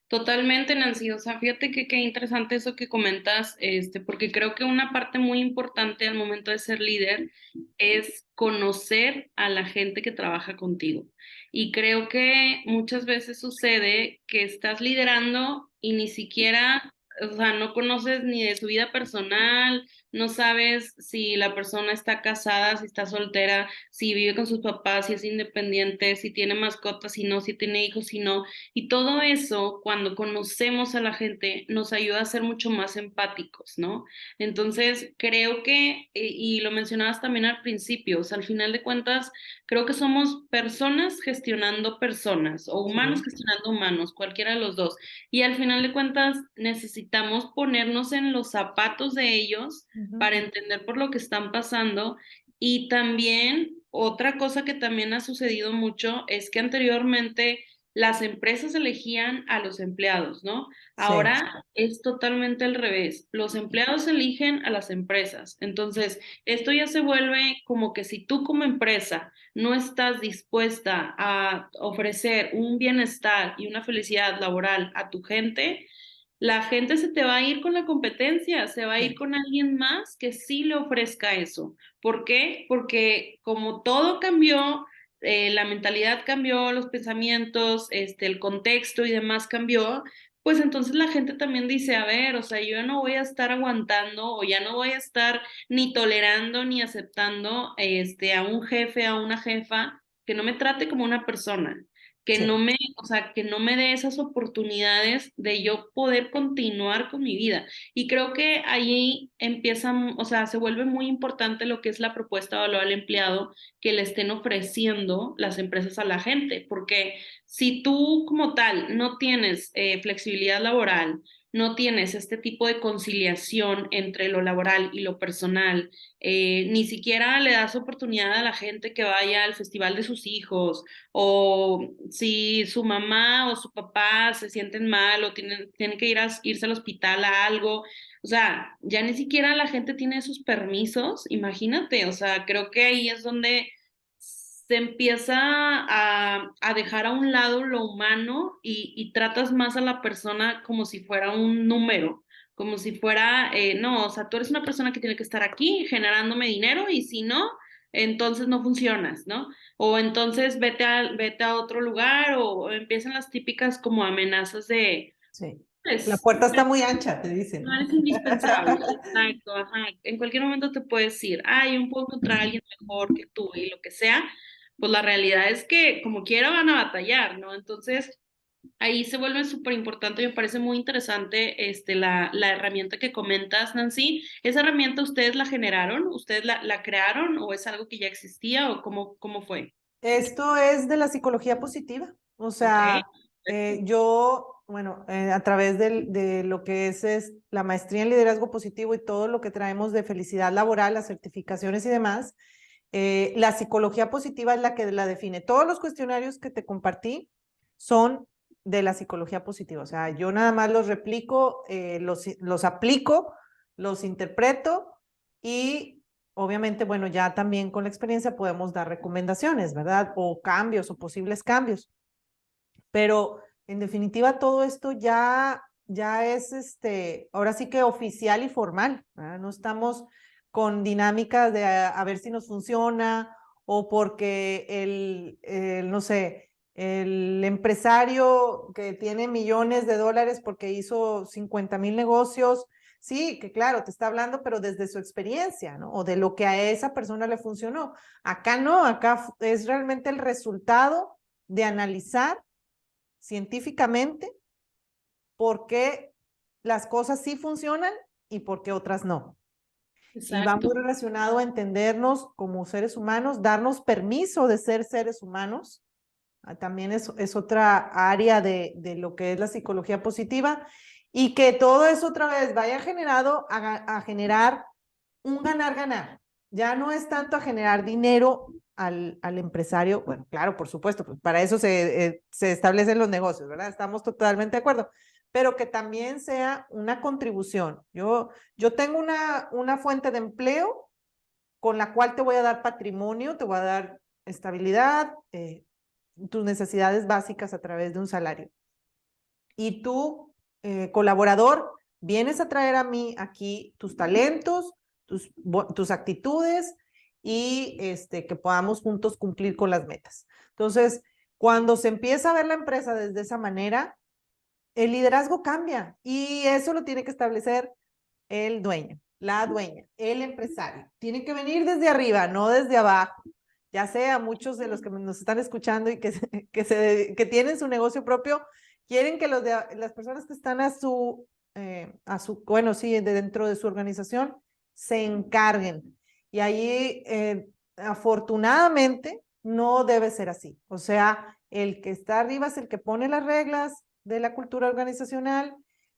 Totalmente, Nancy. O sea, fíjate que qué interesante eso que comentas, porque creo que una parte muy importante al momento de ser líder es conocer a la gente que trabaja contigo. Y creo que muchas veces sucede que estás liderando y ni siquiera, o sea, no conoces ni de su vida personal, no sabes si la persona está casada, si está soltera, si vive con sus papás, si es independiente, si tiene mascotas, si no, si tiene hijos, si no. Y todo eso, cuando conocemos a la gente, nos ayuda a ser mucho más empáticos, ¿no? Entonces, creo que, y lo mencionabas también al principio, o sea, al final de cuentas, creo que somos personas gestionando personas o humanos gestionando humanos, cualquiera de los dos. Y al final de cuentas, necesitamos ponernos en los zapatos de ellos para entender por lo que están pasando. Y también, otra cosa que también ha sucedido mucho es que anteriormente las empresas elegían a los empleados, ¿no? Ahora es totalmente al revés. Los empleados eligen a las empresas. Entonces, esto ya se vuelve como que si tú como empresa no estás dispuesta a ofrecer un bienestar y una felicidad laboral a tu gente, la gente se te va a ir con la competencia, se va a ir con alguien más que sí le ofrezca eso. ¿Por qué? Porque como todo cambió, la mentalidad cambió, los pensamientos, el contexto y demás cambió, pues entonces la gente también dice, a ver, o sea, yo ya no voy a estar aguantando o ya no voy a estar ni tolerando ni aceptando a un jefe, a una jefa que no me trate como una persona, Sí. o sea, que no me dé esas oportunidades de yo poder continuar con mi vida. Y creo que ahí empieza, o sea, se vuelve muy importante lo que es la propuesta de valor al empleado que le estén ofreciendo las empresas a la gente, porque si tú como tal no tienes flexibilidad laboral, no tienes este tipo de conciliación entre lo laboral y lo personal, ni siquiera le das oportunidad a la gente que vaya al festival de sus hijos, o si su mamá o su papá se sienten mal o tienen que irse al hospital a algo, o sea, ya ni siquiera la gente tiene esos permisos, imagínate, o sea, creo que ahí es donde se empieza a dejar a un lado lo humano y tratas más a la persona como si fuera un número, como si fuera, no, o sea, tú eres una persona que tiene que estar aquí generándome dinero y si no, entonces no funcionas, ¿no? O entonces vete a otro lugar o empiezan las típicas como amenazas de, Sí. La pues, puerta está muy ancha, te dicen, no ¿no? eres indispensable, exacto, ajá. En cualquier momento te puedes decir, ay, yo puedo encontrar a alguien mejor que tú y lo que sea, pues la realidad es que como quiera van a batallar, ¿no? Entonces, ahí se vuelve súper importante, me parece muy interesante la herramienta que comentas, Nancy. ¿Esa herramienta ustedes la generaron? ¿Ustedes la crearon o es algo que ya existía o cómo fue? Esto es de la psicología positiva. O Ok, sea, perfecto. yo, bueno, a través de lo que es la maestría en liderazgo positivo y todo lo que traemos de felicidad laboral, las certificaciones y demás, la psicología positiva es la que la define. Todos los cuestionarios que te compartí son de la psicología positiva. O sea, yo nada más los replico, los aplico, los interpreto y obviamente, bueno, ya también con la experiencia podemos dar recomendaciones, ¿verdad? O cambios o posibles cambios. Pero en definitiva todo esto ya es ahora sí que oficial y formal, ¿verdad? No estamos con dinámicas de a ver si nos funciona o porque no sé, el empresario que tiene millones de dólares porque hizo 50,000 negocios, sí, que claro, te está hablando, pero desde su experiencia, ¿no? O de lo que a esa persona le funcionó. Acá no, acá es realmente el resultado de analizar científicamente por qué las cosas sí funcionan y por qué otras no. Y va Exacto. muy relacionado a entendernos como seres humanos, darnos permiso de ser seres humanos. También es otra área de lo que es la psicología positiva y que todo eso otra vez vaya generado a generar un ganar-ganar. Ya no es tanto a generar dinero al empresario. Bueno, claro, por supuesto, pues para eso se establecen los negocios, ¿verdad? Estamos totalmente de acuerdo. Pero que también sea una contribución. Yo tengo una fuente de empleo con la cual te voy a dar patrimonio, te voy a dar estabilidad, tus necesidades básicas a través de un salario. Y tú, colaborador, vienes a traer a mí aquí tus talentos, tus actitudes y que podamos juntos cumplir con las metas. Entonces, cuando se empieza a ver la empresa desde esa manera, el liderazgo cambia y eso lo tiene que establecer el dueño, la dueña, el empresario. Tiene que venir desde arriba, no desde abajo. Ya sea muchos de los que nos están escuchando y que tienen su negocio propio, quieren que las personas que están bueno, sí, dentro de su organización, se encarguen. Y ahí, afortunadamente, no debe ser así. O sea, el que está arriba es el que pone las reglas de la cultura organizacional,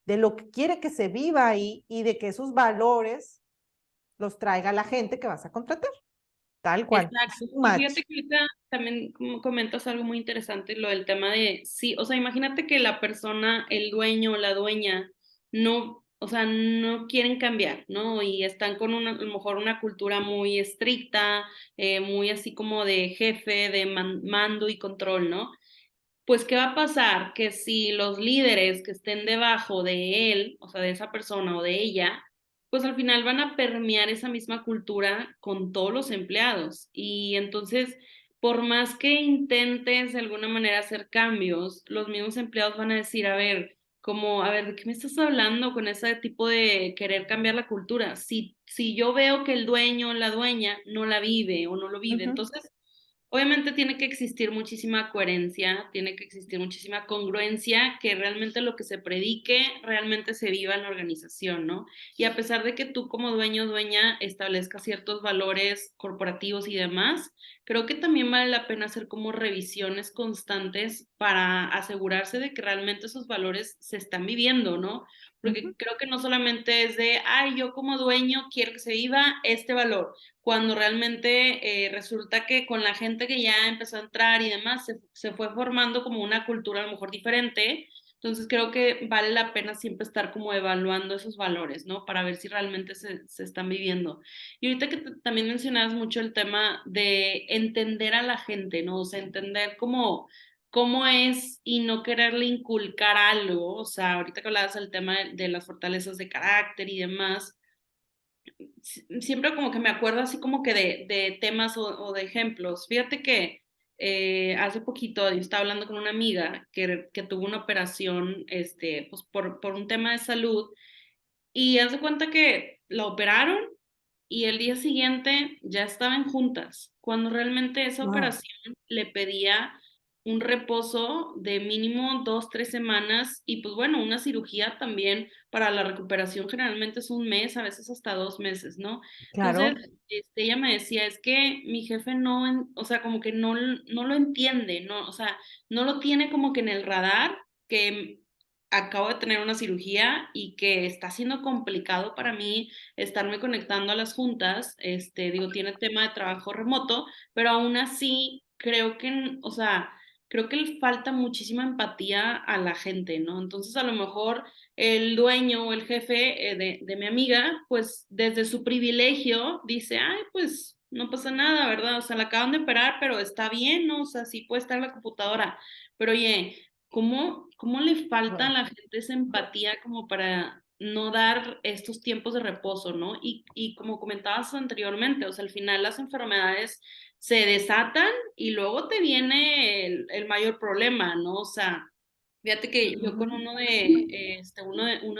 de lo que quiere que se viva ahí y de que esos valores los traiga la gente que vas a contratar, tal cual. Es Exacto. un Y match. fíjate que ahorita también como comentas algo muy interesante, lo del tema de, sí, o sea, imagínate que la persona, el dueño o la dueña, no, o sea, no quieren cambiar, ¿no? Y están con a lo mejor una cultura muy estricta, muy así como de jefe, de mando y control, ¿no? Pues, ¿qué va a pasar? Que si los líderes que estén debajo de él, o sea, de esa persona o de ella, pues al final van a permear esa misma cultura con todos los empleados. Y entonces, por más que intentes de alguna manera hacer cambios, los mismos empleados van a decir, a ver, como, a ver, ¿de qué me estás hablando con ese tipo de querer cambiar la cultura? Si yo veo que el dueño o la dueña no la vive o no lo vive, Ujú. entonces Obviamente tiene que existir muchísima coherencia, tiene que existir muchísima congruencia, que realmente lo que se predique realmente se viva en la organización, ¿no? Y a pesar de que tú como dueño o dueña establezcas ciertos valores corporativos y demás, creo que también vale la pena hacer como revisiones constantes para asegurarse de que realmente esos valores se están viviendo, ¿no? Ujú. Porque creo que no solamente es de, ay, yo como dueño quiero que se viva este valor, cuando realmente resulta que con la gente que ya empezó a entrar y demás, se fue formando como una cultura a lo mejor diferente. Entonces creo que vale la pena siempre estar como evaluando esos valores, ¿no? Para ver si realmente se están viviendo. Y ahorita que también mencionabas mucho el tema de entender a la gente, ¿no? O sea, entender cómo es y no quererle inculcar algo. O sea, ahorita que hablabas del tema de las fortalezas de carácter y demás, siempre como que me acuerdo así como que de temas o de ejemplos. Fíjate que hace poquito yo estaba hablando con una amiga que tuvo una operación pues por un tema de salud y haz de cuenta que la operaron y el día siguiente ya estaban juntas, cuando realmente esa Wow, operación le pedía un reposo de mínimo 2, 3 semanas y pues bueno, una cirugía también para la recuperación generalmente es un mes, a veces hasta 2 meses, ¿no? Entonces, claro. ella me decía, es que mi jefe no, o sea, como que no lo entiende, no, o sea, no lo tiene como que en el radar, que acabo de tener una cirugía y que está siendo complicado para mí estarme conectando a las juntas, digo, tiene tema de trabajo remoto, pero aún así creo que, o sea, creo que le falta muchísima empatía a la gente, ¿no? Entonces, a lo mejor el dueño o el jefe de mi amiga, pues desde su privilegio dice, ay, pues no pasa nada, ¿verdad? O sea, la acaban de operar, pero está bien, ¿no? O sea, sí puede estar en la computadora, pero oye, ¿cómo le falta a Wow. la gente esa empatía como para no dar estos tiempos de reposo, ¿no? Y como comentabas anteriormente, o sea, al final las enfermedades se desatan y luego te viene el mayor problema, ¿no? O sea, fíjate que yo con Ujú. uno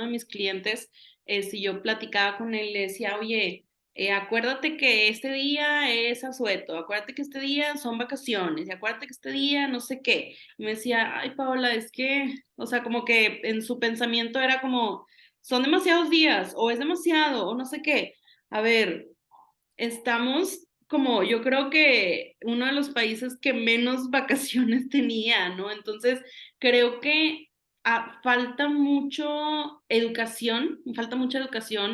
de mis clientes, si yo platicaba con él, le decía, oye, acuérdate que este día es asueto, acuérdate que este día son vacaciones, y acuérdate que este día no sé qué. Y me decía, ay, Paola, es que, o sea, como que en su pensamiento era como, son demasiados días, o es demasiado, o no sé qué. A ver, estamos como, yo creo que uno de los países que menos vacaciones tenía, ¿no? Entonces, creo que falta mucha educación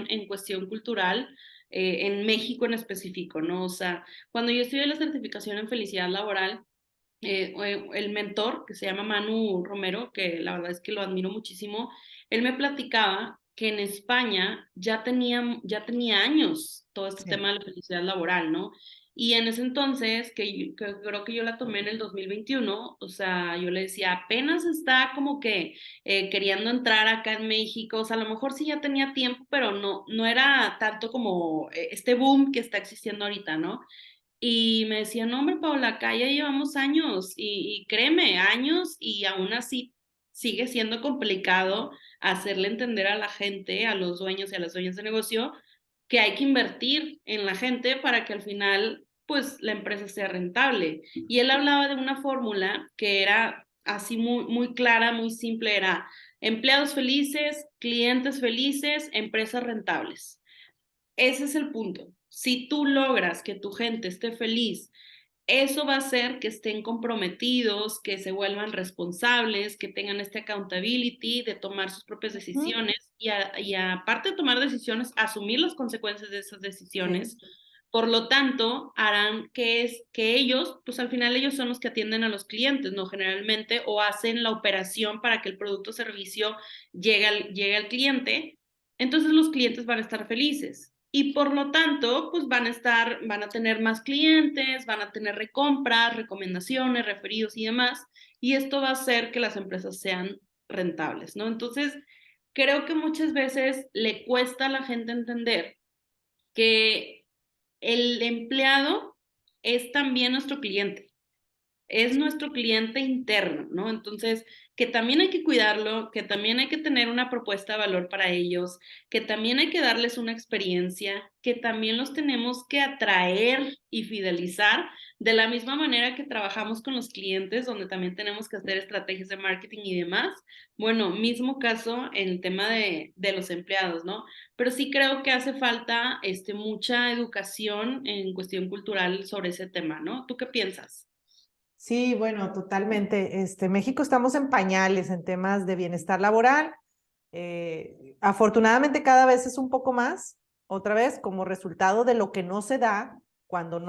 en cuestión cultural, en México en específico, ¿no? O sea, cuando yo estudié la certificación en felicidad laboral, el mentor, que se llama Manu Romero, que la verdad es que lo admiro muchísimo, él me platicaba que en España ya tenía años todo este Sí. tema de la felicidad laboral, ¿no? Y en ese entonces, que creo que yo la tomé en el 2021, o sea, yo le decía, apenas está como que queriendo entrar acá en México, o sea, a lo mejor sí ya tenía tiempo, pero no era tanto como este boom que está existiendo ahorita, ¿no? Y me decía, no, hombre, Paula, acá ya llevamos años y créeme, años y aún así sigue siendo complicado hacerle entender a la gente, a los dueños y a las dueñas de negocio, que hay que invertir en la gente para que al final, pues, la empresa sea rentable. Y él hablaba de una fórmula que era así muy, muy clara, muy simple, era empleados felices, clientes felices, empresas rentables. Ese es el punto. Si tú logras que tu gente esté feliz, eso va a hacer que estén comprometidos, que se vuelvan responsables, que tengan este accountability de tomar sus propias Ujú. decisiones y aparte de tomar decisiones, asumir las consecuencias de esas Sí. decisiones. Por lo tanto, harán que ellos, pues al final ellos son los que atienden a los clientes, ¿no? Generalmente, o hacen la operación para que el producto o servicio llegue al cliente. Entonces los clientes van a estar felices y por lo tanto, pues van a tener más clientes, van a tener recompras, recomendaciones, referidos y demás, y esto va a hacer que las empresas sean rentables, ¿no? Entonces, creo que muchas veces le cuesta a la gente entender que el empleado es también nuestro cliente, es nuestro cliente interno, ¿no? Entonces, que también hay que cuidarlo, que también hay que tener una propuesta de valor para ellos, que también hay que darles una experiencia, que también los tenemos que atraer y fidelizar De la misma manera que trabajamos con los clientes, donde también tenemos que hacer estrategias de marketing y demás, bueno, mismo caso en el tema de los empleados, ¿no? Pero sí creo que hace falta mucha educación en cuestión cultural sobre ese tema, ¿no? ¿Tú qué piensas? Sí, bueno, totalmente. México estamos en pañales en temas de bienestar laboral. Afortunadamente cada vez es un poco más, otra vez, como resultado de lo que no se da cuando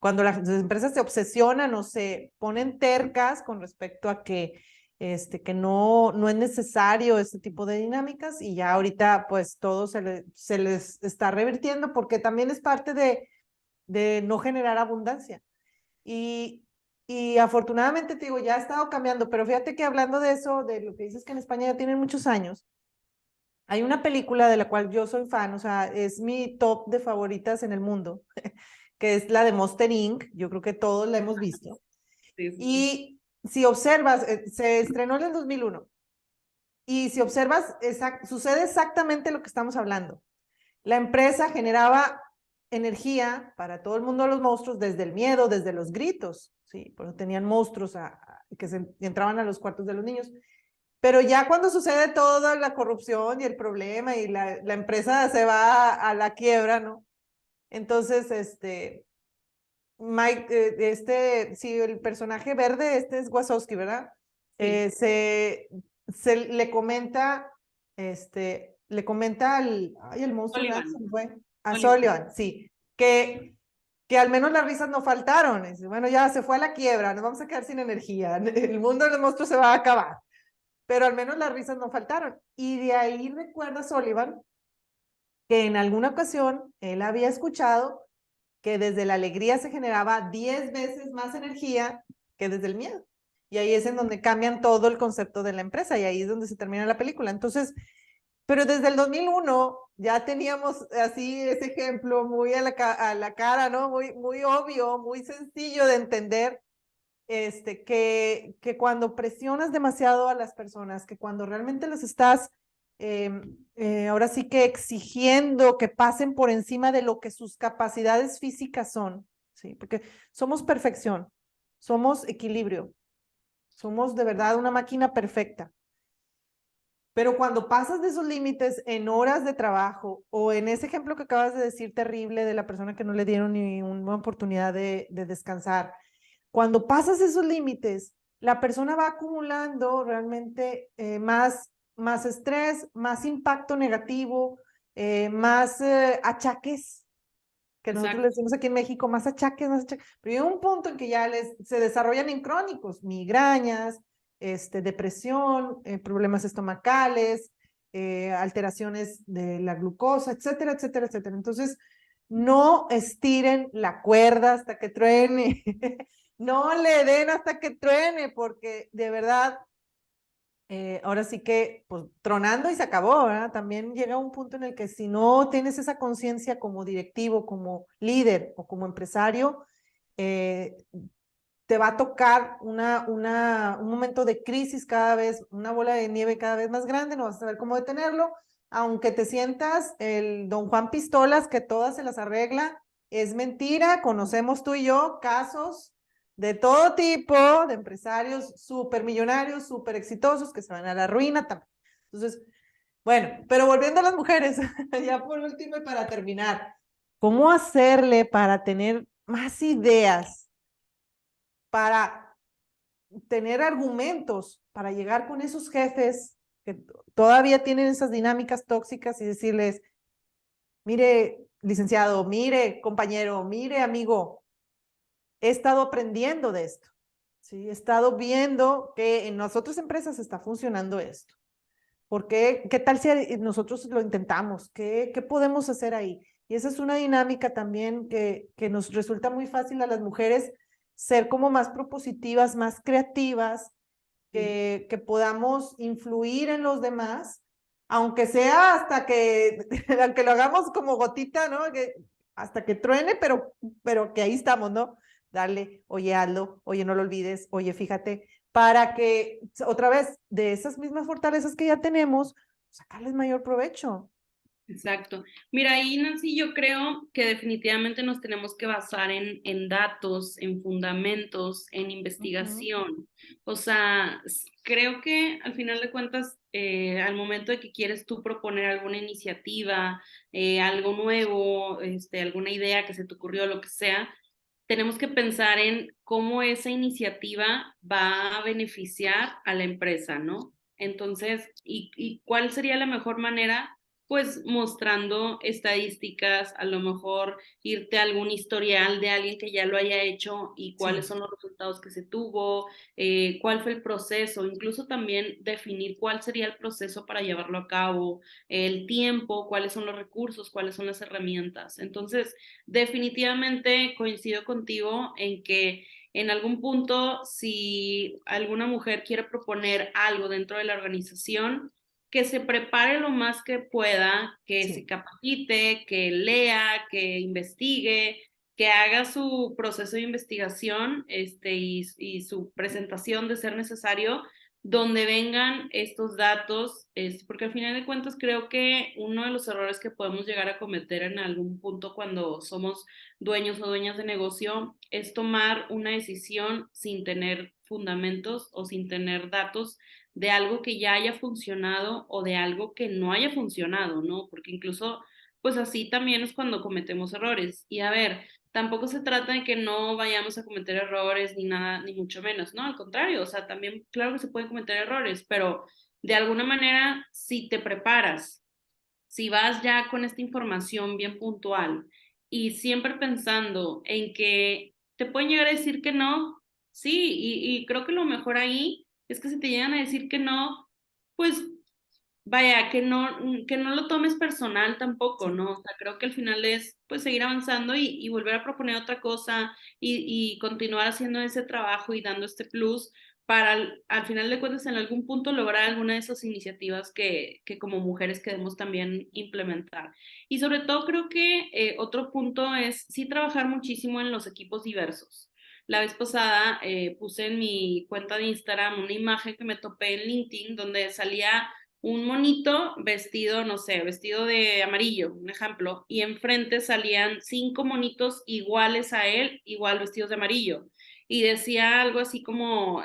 cuando las empresas se obsesionan o se ponen tercas con respecto a que no es necesario este tipo de dinámicas y ya ahorita pues todo se les está revirtiendo porque también es parte de no generar abundancia. Y, y afortunadamente te digo, ya ha estado cambiando, pero fíjate que hablando de eso, de lo que dices que en España ya tienen muchos años, hay una película de la cual yo soy fan, o sea, es mi top de favoritas en el mundo, que es la de Monster Inc. Yo creo que todos la hemos visto. Sí, sí, sí. Y si observas, se estrenó en el 2001, y si observas, sucede exactamente lo que estamos hablando. La empresa generaba energía para todo el mundo de los monstruos desde el miedo, desde los gritos, ¿sí? Porque tenían monstruos que entraban a los cuartos de los niños. Pero ya cuando sucede toda la corrupción y el problema y la empresa se va a la quiebra, ¿no? Entonces, Mike, sí, el personaje verde, es Wazowski, ¿verdad? Sí. Se le comenta el monstruo, ¿verdad? Se Sullivan. me fue. A Sullivan. Sullivan, sí, que al menos las risas no faltaron. Dice, bueno, ya se fue a la quiebra, nos vamos a quedar sin energía, el mundo de los monstruos se va a acabar, pero al menos las risas no faltaron. Y de ahí recuerda Sullivan que en alguna ocasión él había escuchado que desde la alegría se generaba 10 veces más energía que desde el miedo. Y ahí es en donde cambian todo el concepto de la empresa y ahí es donde se termina la película. Entonces, pero desde el 2001 ya teníamos así ese ejemplo muy a la cara, ¿no? Muy, muy obvio, muy sencillo de entender, que cuando presionas demasiado a las personas, que cuando realmente las estás ahora sí que exigiendo que pasen por encima de lo que sus capacidades físicas son, ¿sí? Porque somos perfección, somos equilibrio, somos de verdad una máquina perfecta. Pero cuando pasas de esos límites en horas de trabajo o en ese ejemplo que acabas de decir terrible de la persona que no le dieron ni una oportunidad de descansar, cuando pasas esos límites, la persona va acumulando realmente más estrés, más impacto negativo, más achaques, que nosotros le Exacto. decimos aquí en México, más achaques, más achaques. Pero llega un punto en que ya se desarrollan en crónicos, migrañas, depresión, problemas estomacales, alteraciones de la glucosa, etcétera, etcétera, etcétera. Entonces, no estiren la cuerda hasta que truene. No le den hasta que truene, porque de verdad, ahora sí que, pues, tronando y se acabó, ¿verdad? También llega un punto en el que si no tienes esa conciencia como directivo, como líder o como empresario, eh, te va a tocar un momento de crisis cada vez, una bola de nieve cada vez más grande, no vas a saber cómo detenerlo, aunque te sientas el don Juan Pistolas que todas se las arregla, es mentira, conocemos tú y yo casos de todo tipo, de empresarios súper millonarios, súper exitosos, que se van a la ruina también. Entonces, bueno, pero volviendo a las mujeres, ya por último y para terminar, ¿cómo hacerle para tener más ideas, para tener argumentos, para llegar con esos jefes que todavía tienen esas dinámicas tóxicas y decirles, mire, licenciado, mire, compañero, mire, amigo, he estado aprendiendo de esto, ¿sí? He estado viendo que en las otras empresas está funcionando esto. ¿Por qué? ¿Qué tal si nosotros lo intentamos? ¿Qué podemos hacer ahí? Y esa es una dinámica también que nos resulta muy fácil a las mujeres ser como más propositivas, más creativas, que podamos influir en los demás, aunque sea aunque lo hagamos como gotita, ¿no? Hasta que truene, pero que ahí estamos, ¿no? Darle, oye, hazlo, oye, no lo olvides, oye, fíjate, para que otra vez de esas mismas fortalezas que ya tenemos, sacarles mayor provecho. Exacto. Mira, ahí, Nancy, yo creo que definitivamente nos tenemos que basar en datos, en fundamentos, en Ujú. investigación. O sea, creo que al final de cuentas, al momento de que quieres tú proponer alguna iniciativa, algo nuevo, alguna idea que se te ocurrió, lo que sea, tenemos que pensar en cómo esa iniciativa va a beneficiar a la empresa, ¿no? Entonces, ¿y cuál sería la mejor manera? Pues mostrando estadísticas, a lo mejor irte a algún historial de alguien que ya lo haya hecho y cuáles Sí, son los resultados que se tuvo, cuál fue el proceso, incluso también definir cuál sería el proceso para llevarlo a cabo, el tiempo, cuáles son los recursos, cuáles son las herramientas. Entonces, definitivamente coincido contigo en que en algún punto, si alguna mujer quiere proponer algo dentro de la organización, que se prepare lo más que pueda, que se sí. capacite, que lea, que investigue, que haga su proceso de investigación, y su presentación de ser necesario, donde vengan estos datos, porque al final de cuentas creo que uno de los errores que podemos llegar a cometer en algún punto cuando somos dueños o dueñas de negocio es tomar una decisión sin tener fundamentos o sin tener datos de algo que ya haya funcionado o de algo que no haya funcionado, ¿no? Porque incluso, pues así también es cuando cometemos errores. Y a ver, tampoco se trata de que no vayamos a cometer errores ni nada, ni mucho menos, ¿no? Al contrario, o sea, también, claro que se pueden cometer errores, pero de alguna manera, si te preparas, si vas ya con esta información bien puntual y siempre pensando en que te pueden llegar a decir que no, sí, y creo que lo mejor ahí es que si te llegan a decir que no, pues vaya, que no lo tomes personal tampoco, Sí. ¿no? O sea, creo que al final es pues seguir avanzando y volver a proponer otra cosa y continuar haciendo ese trabajo y dando este plus para al final de cuentas en algún punto lograr alguna de esas iniciativas que como mujeres queremos también implementar. Y sobre todo creo que otro punto es sí trabajar muchísimo en los equipos diversos. La vez pasada puse en mi cuenta de Instagram una imagen que me topé en LinkedIn donde salía un monito vestido, no sé, vestido de amarillo, un ejemplo, y enfrente salían 5 monitos iguales a él, igual vestidos de amarillo. Y decía algo así como,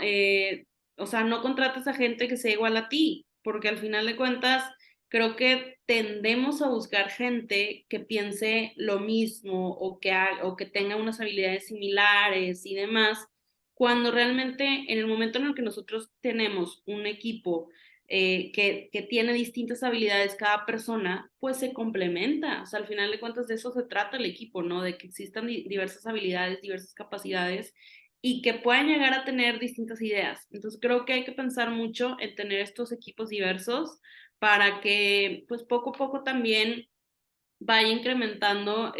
o sea, no contrates a gente que sea igual a ti, porque al final de cuentas creo que tendemos a buscar gente que piense lo mismo o que tenga unas habilidades similares y demás, cuando realmente en el momento en el que nosotros tenemos un equipo que tiene distintas habilidades cada persona, pues se complementa. O sea, al final de cuentas de eso se trata el equipo, ¿no? De que existan diversas habilidades, diversas capacidades y que puedan llegar a tener distintas ideas. Entonces creo que hay que pensar mucho en tener estos equipos diversos para que pues poco a poco también vaya incrementando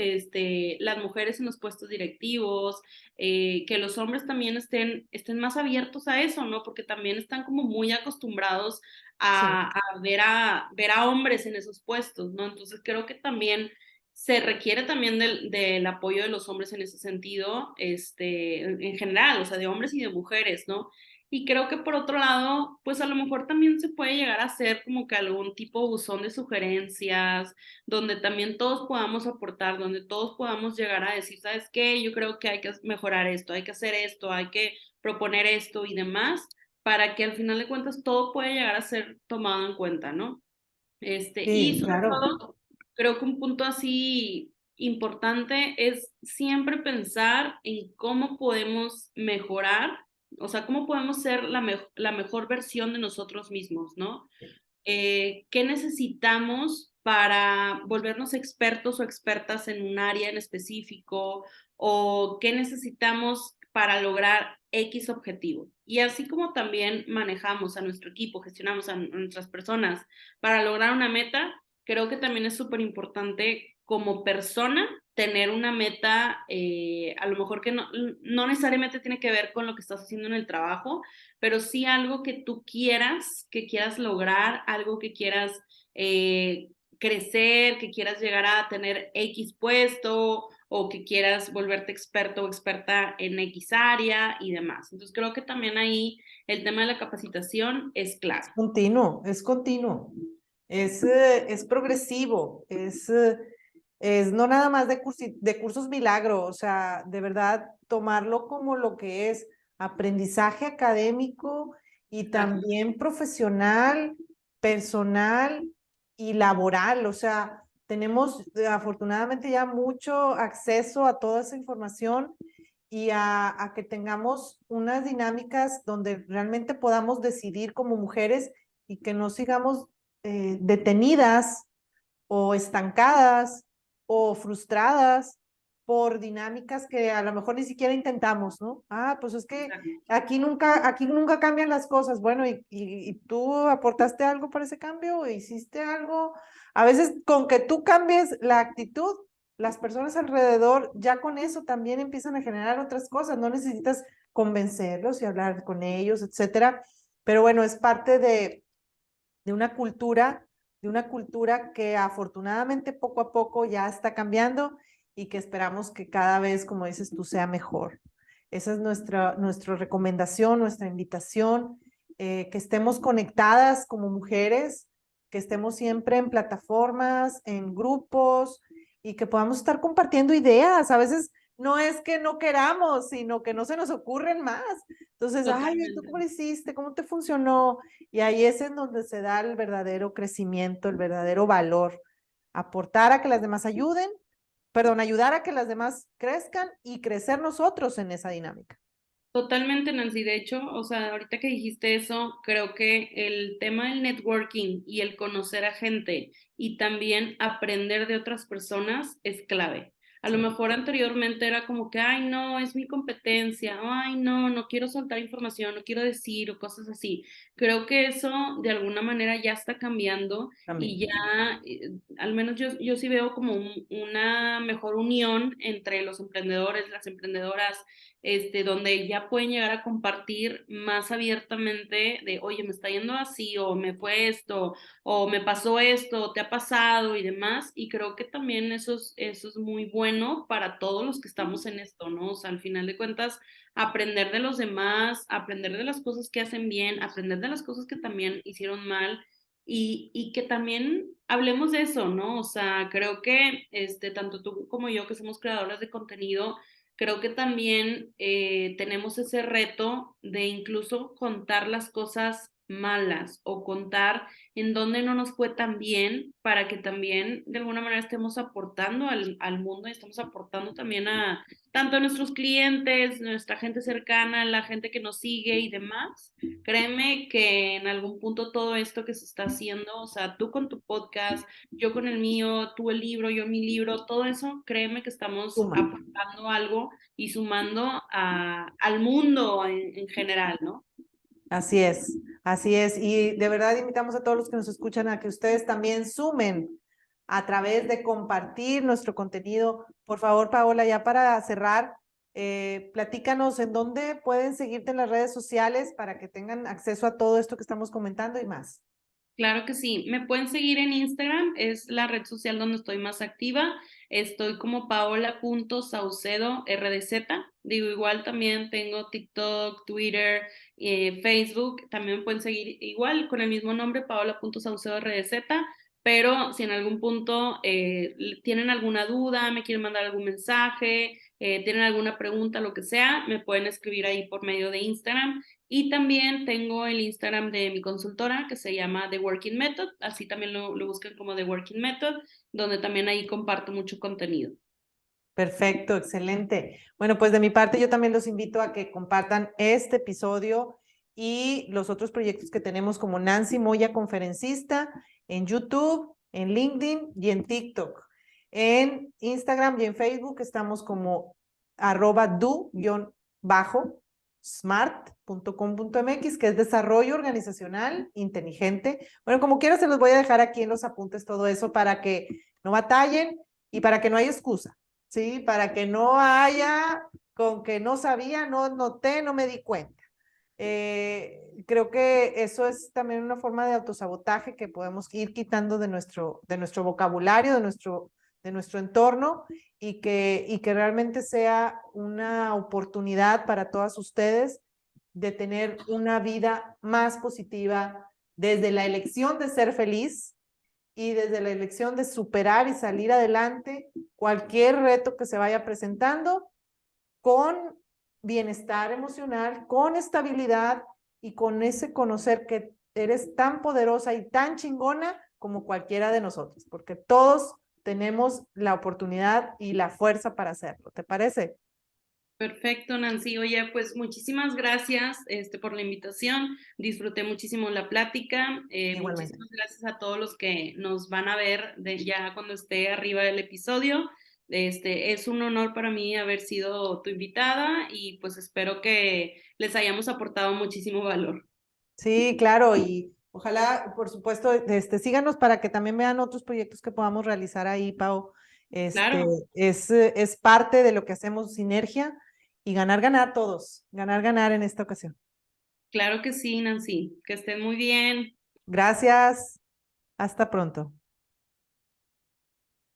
las mujeres en los puestos directivos, que los hombres también estén más abiertos a eso, ¿no? Porque también están como muy acostumbrados Sí. a ver a hombres en esos puestos, ¿no? Entonces creo que también se requiere también del apoyo de los hombres en ese sentido, en general, o sea, de hombres y de mujeres, ¿no? Y creo que por otro lado, pues a lo mejor también se puede llegar a hacer como que algún tipo buzón de sugerencias, donde también todos podamos aportar, donde todos podamos llegar a decir, ¿sabes qué? Yo creo que hay que mejorar esto, hay que hacer esto, hay que proponer esto y demás, para que al final de cuentas todo pueda llegar a ser tomado en cuenta, ¿no? Y Sí, sobre claro. todo, creo que un punto así importante es siempre pensar en cómo podemos mejorar, o sea, cómo podemos ser la mejor versión de nosotros mismos, ¿no? ¿Qué necesitamos para volvernos expertos o expertas en un área en específico? ¿O qué necesitamos para lograr X objetivo? Y así como también manejamos a nuestro equipo, gestionamos a nuestras personas para lograr una meta, creo que también es súper importante como persona tener una meta, a lo mejor que no necesariamente tiene que ver con lo que estás haciendo en el trabajo, pero sí algo que quieras lograr, algo que quieras crecer, que quieras llegar a tener X puesto o que quieras volverte experto o experta en X área y demás. Entonces creo que también ahí el tema de la capacitación es Es clave. continuo, es continuo. es progresivo, es no nada más de cursos milagro, o sea, de verdad tomarlo como lo que es aprendizaje académico y Claro. también profesional, personal y laboral, o sea, tenemos afortunadamente ya mucho acceso a toda esa información y a que tengamos unas dinámicas donde realmente podamos decidir como mujeres y que no sigamos detenidas o estancadas o frustradas por dinámicas que a lo mejor ni siquiera intentamos, ¿no? Ah, pues es que Exacto. aquí nunca cambian las cosas. Bueno, y tú aportaste algo para ese cambio, hiciste algo. A veces con que tú cambies la actitud, las personas alrededor ya con eso también empiezan a generar otras cosas. No necesitas convencerlos y hablar con ellos, etcétera. Pero bueno, es parte de una cultura, de una cultura que afortunadamente poco a poco ya está cambiando y que esperamos que cada vez, como dices tú, sea mejor. Esa es nuestra recomendación, nuestra invitación, que estemos conectadas como mujeres, que estemos siempre en plataformas, en grupos y que podamos estar compartiendo ideas. A veces no es que no queramos, sino que no se nos ocurren más. Entonces, ay, ¿tú Totalmente. cómo lo hiciste? ¿Cómo te funcionó? Y ahí es en donde se da el verdadero crecimiento, el verdadero valor. Aportar a que las demás ayuden, perdón, ayudar a que las demás crezcan y crecer nosotros en esa dinámica. Totalmente, Nancy. De hecho, o sea, ahorita que dijiste eso, creo que el tema del networking y el conocer a gente y también aprender de otras personas es clave. A lo Sí. mejor anteriormente era como que, ay, no, es mi competencia, ay, no, no quiero soltar información, no quiero decir o cosas así. Creo que eso de alguna manera ya está cambiando También. y ya, al menos yo sí veo como una mejor unión entre los emprendedores, las emprendedoras, donde ya pueden llegar a compartir más abiertamente de, oye, me está yendo así, o me fue esto, o me pasó esto, te ha pasado y demás. Y creo que también eso es muy bueno para todos los que estamos en esto, ¿no? O sea, al final de cuentas, aprender de los demás, aprender de las cosas que hacen bien, aprender de las cosas que también hicieron mal. Y que también hablemos de eso, ¿no? O sea, creo que tanto tú como yo, que somos creadoras de contenido, creo que también tenemos ese reto de incluso contar las cosas malas o contar en dónde no nos fue tan bien para que también de alguna manera estemos aportando al mundo y estemos aportando también a tanto a nuestros clientes, nuestra gente cercana, la gente que nos sigue y demás. Créeme que en algún punto todo esto que se está haciendo, o sea, tú con tu podcast, yo con el mío, tú el libro, yo mi libro, todo eso, créeme que estamos Suma. aportando algo y sumando al mundo en general, ¿no? Así es, así es. Y de verdad invitamos a todos los que nos escuchan a que ustedes también sumen a través de compartir nuestro contenido. Por favor, Paola, ya para cerrar, platícanos en dónde pueden seguirte en las redes sociales para que tengan acceso a todo esto que estamos comentando y más. Claro que sí. Me pueden seguir en Instagram, es la red social donde estoy más activa. Estoy como paola.saucedo RDZ. Digo, igual también tengo TikTok, Twitter, Facebook. También me pueden seguir igual con el mismo nombre, paola.saucedo RDZ. Pero si en algún punto tienen alguna duda, me quieren mandar algún mensaje, tienen alguna pregunta, lo que sea, me pueden escribir ahí por medio de Instagram. Y también tengo el Instagram de mi consultora que se llama The Working Method, así también lo buscan como The Working Method, donde también ahí comparto mucho contenido. Perfecto, excelente. Bueno, pues de mi parte yo también los invito a que compartan este episodio y los otros proyectos que tenemos como Nancy Moya, conferencista, en YouTube, en LinkedIn y en TikTok. En Instagram y en Facebook estamos como @do_smart.com.mx, que es desarrollo organizacional inteligente. Bueno, como quiera se los voy a dejar aquí en los apuntes todo eso para que no batallen y para que no haya excusa. ¿Sí? Para que no haya con que no sabía, no noté, no me di cuenta. Creo que eso es también una forma de autosabotaje que podemos ir quitando de nuestro vocabulario, de nuestro entorno y que realmente sea una oportunidad para todas ustedes de tener una vida más positiva desde la elección de ser feliz y desde la elección de superar y salir adelante cualquier reto que se vaya presentando con bienestar emocional, con estabilidad y con ese conocer que eres tan poderosa y tan chingona como cualquiera de nosotros, porque todos tenemos la oportunidad y la fuerza para hacerlo. ¿Te parece? Perfecto, Nancy. Oye, pues muchísimas gracias por la invitación. Disfruté muchísimo la plática. Igualmente. Muchísimas gracias a todos los que nos van a ver ya cuando esté arriba del episodio. Es un honor para mí haber sido tu invitada y pues espero que les hayamos aportado muchísimo valor. Sí, claro, y ojalá, por supuesto, síganos para que también vean otros proyectos que podamos realizar ahí, Pau. Claro, Es parte de lo que hacemos Sinergia y ganar, ganar todos, ganar, ganar en esta ocasión. claro que sí, Nancy. Que estén muy bien. Gracias, hasta pronto.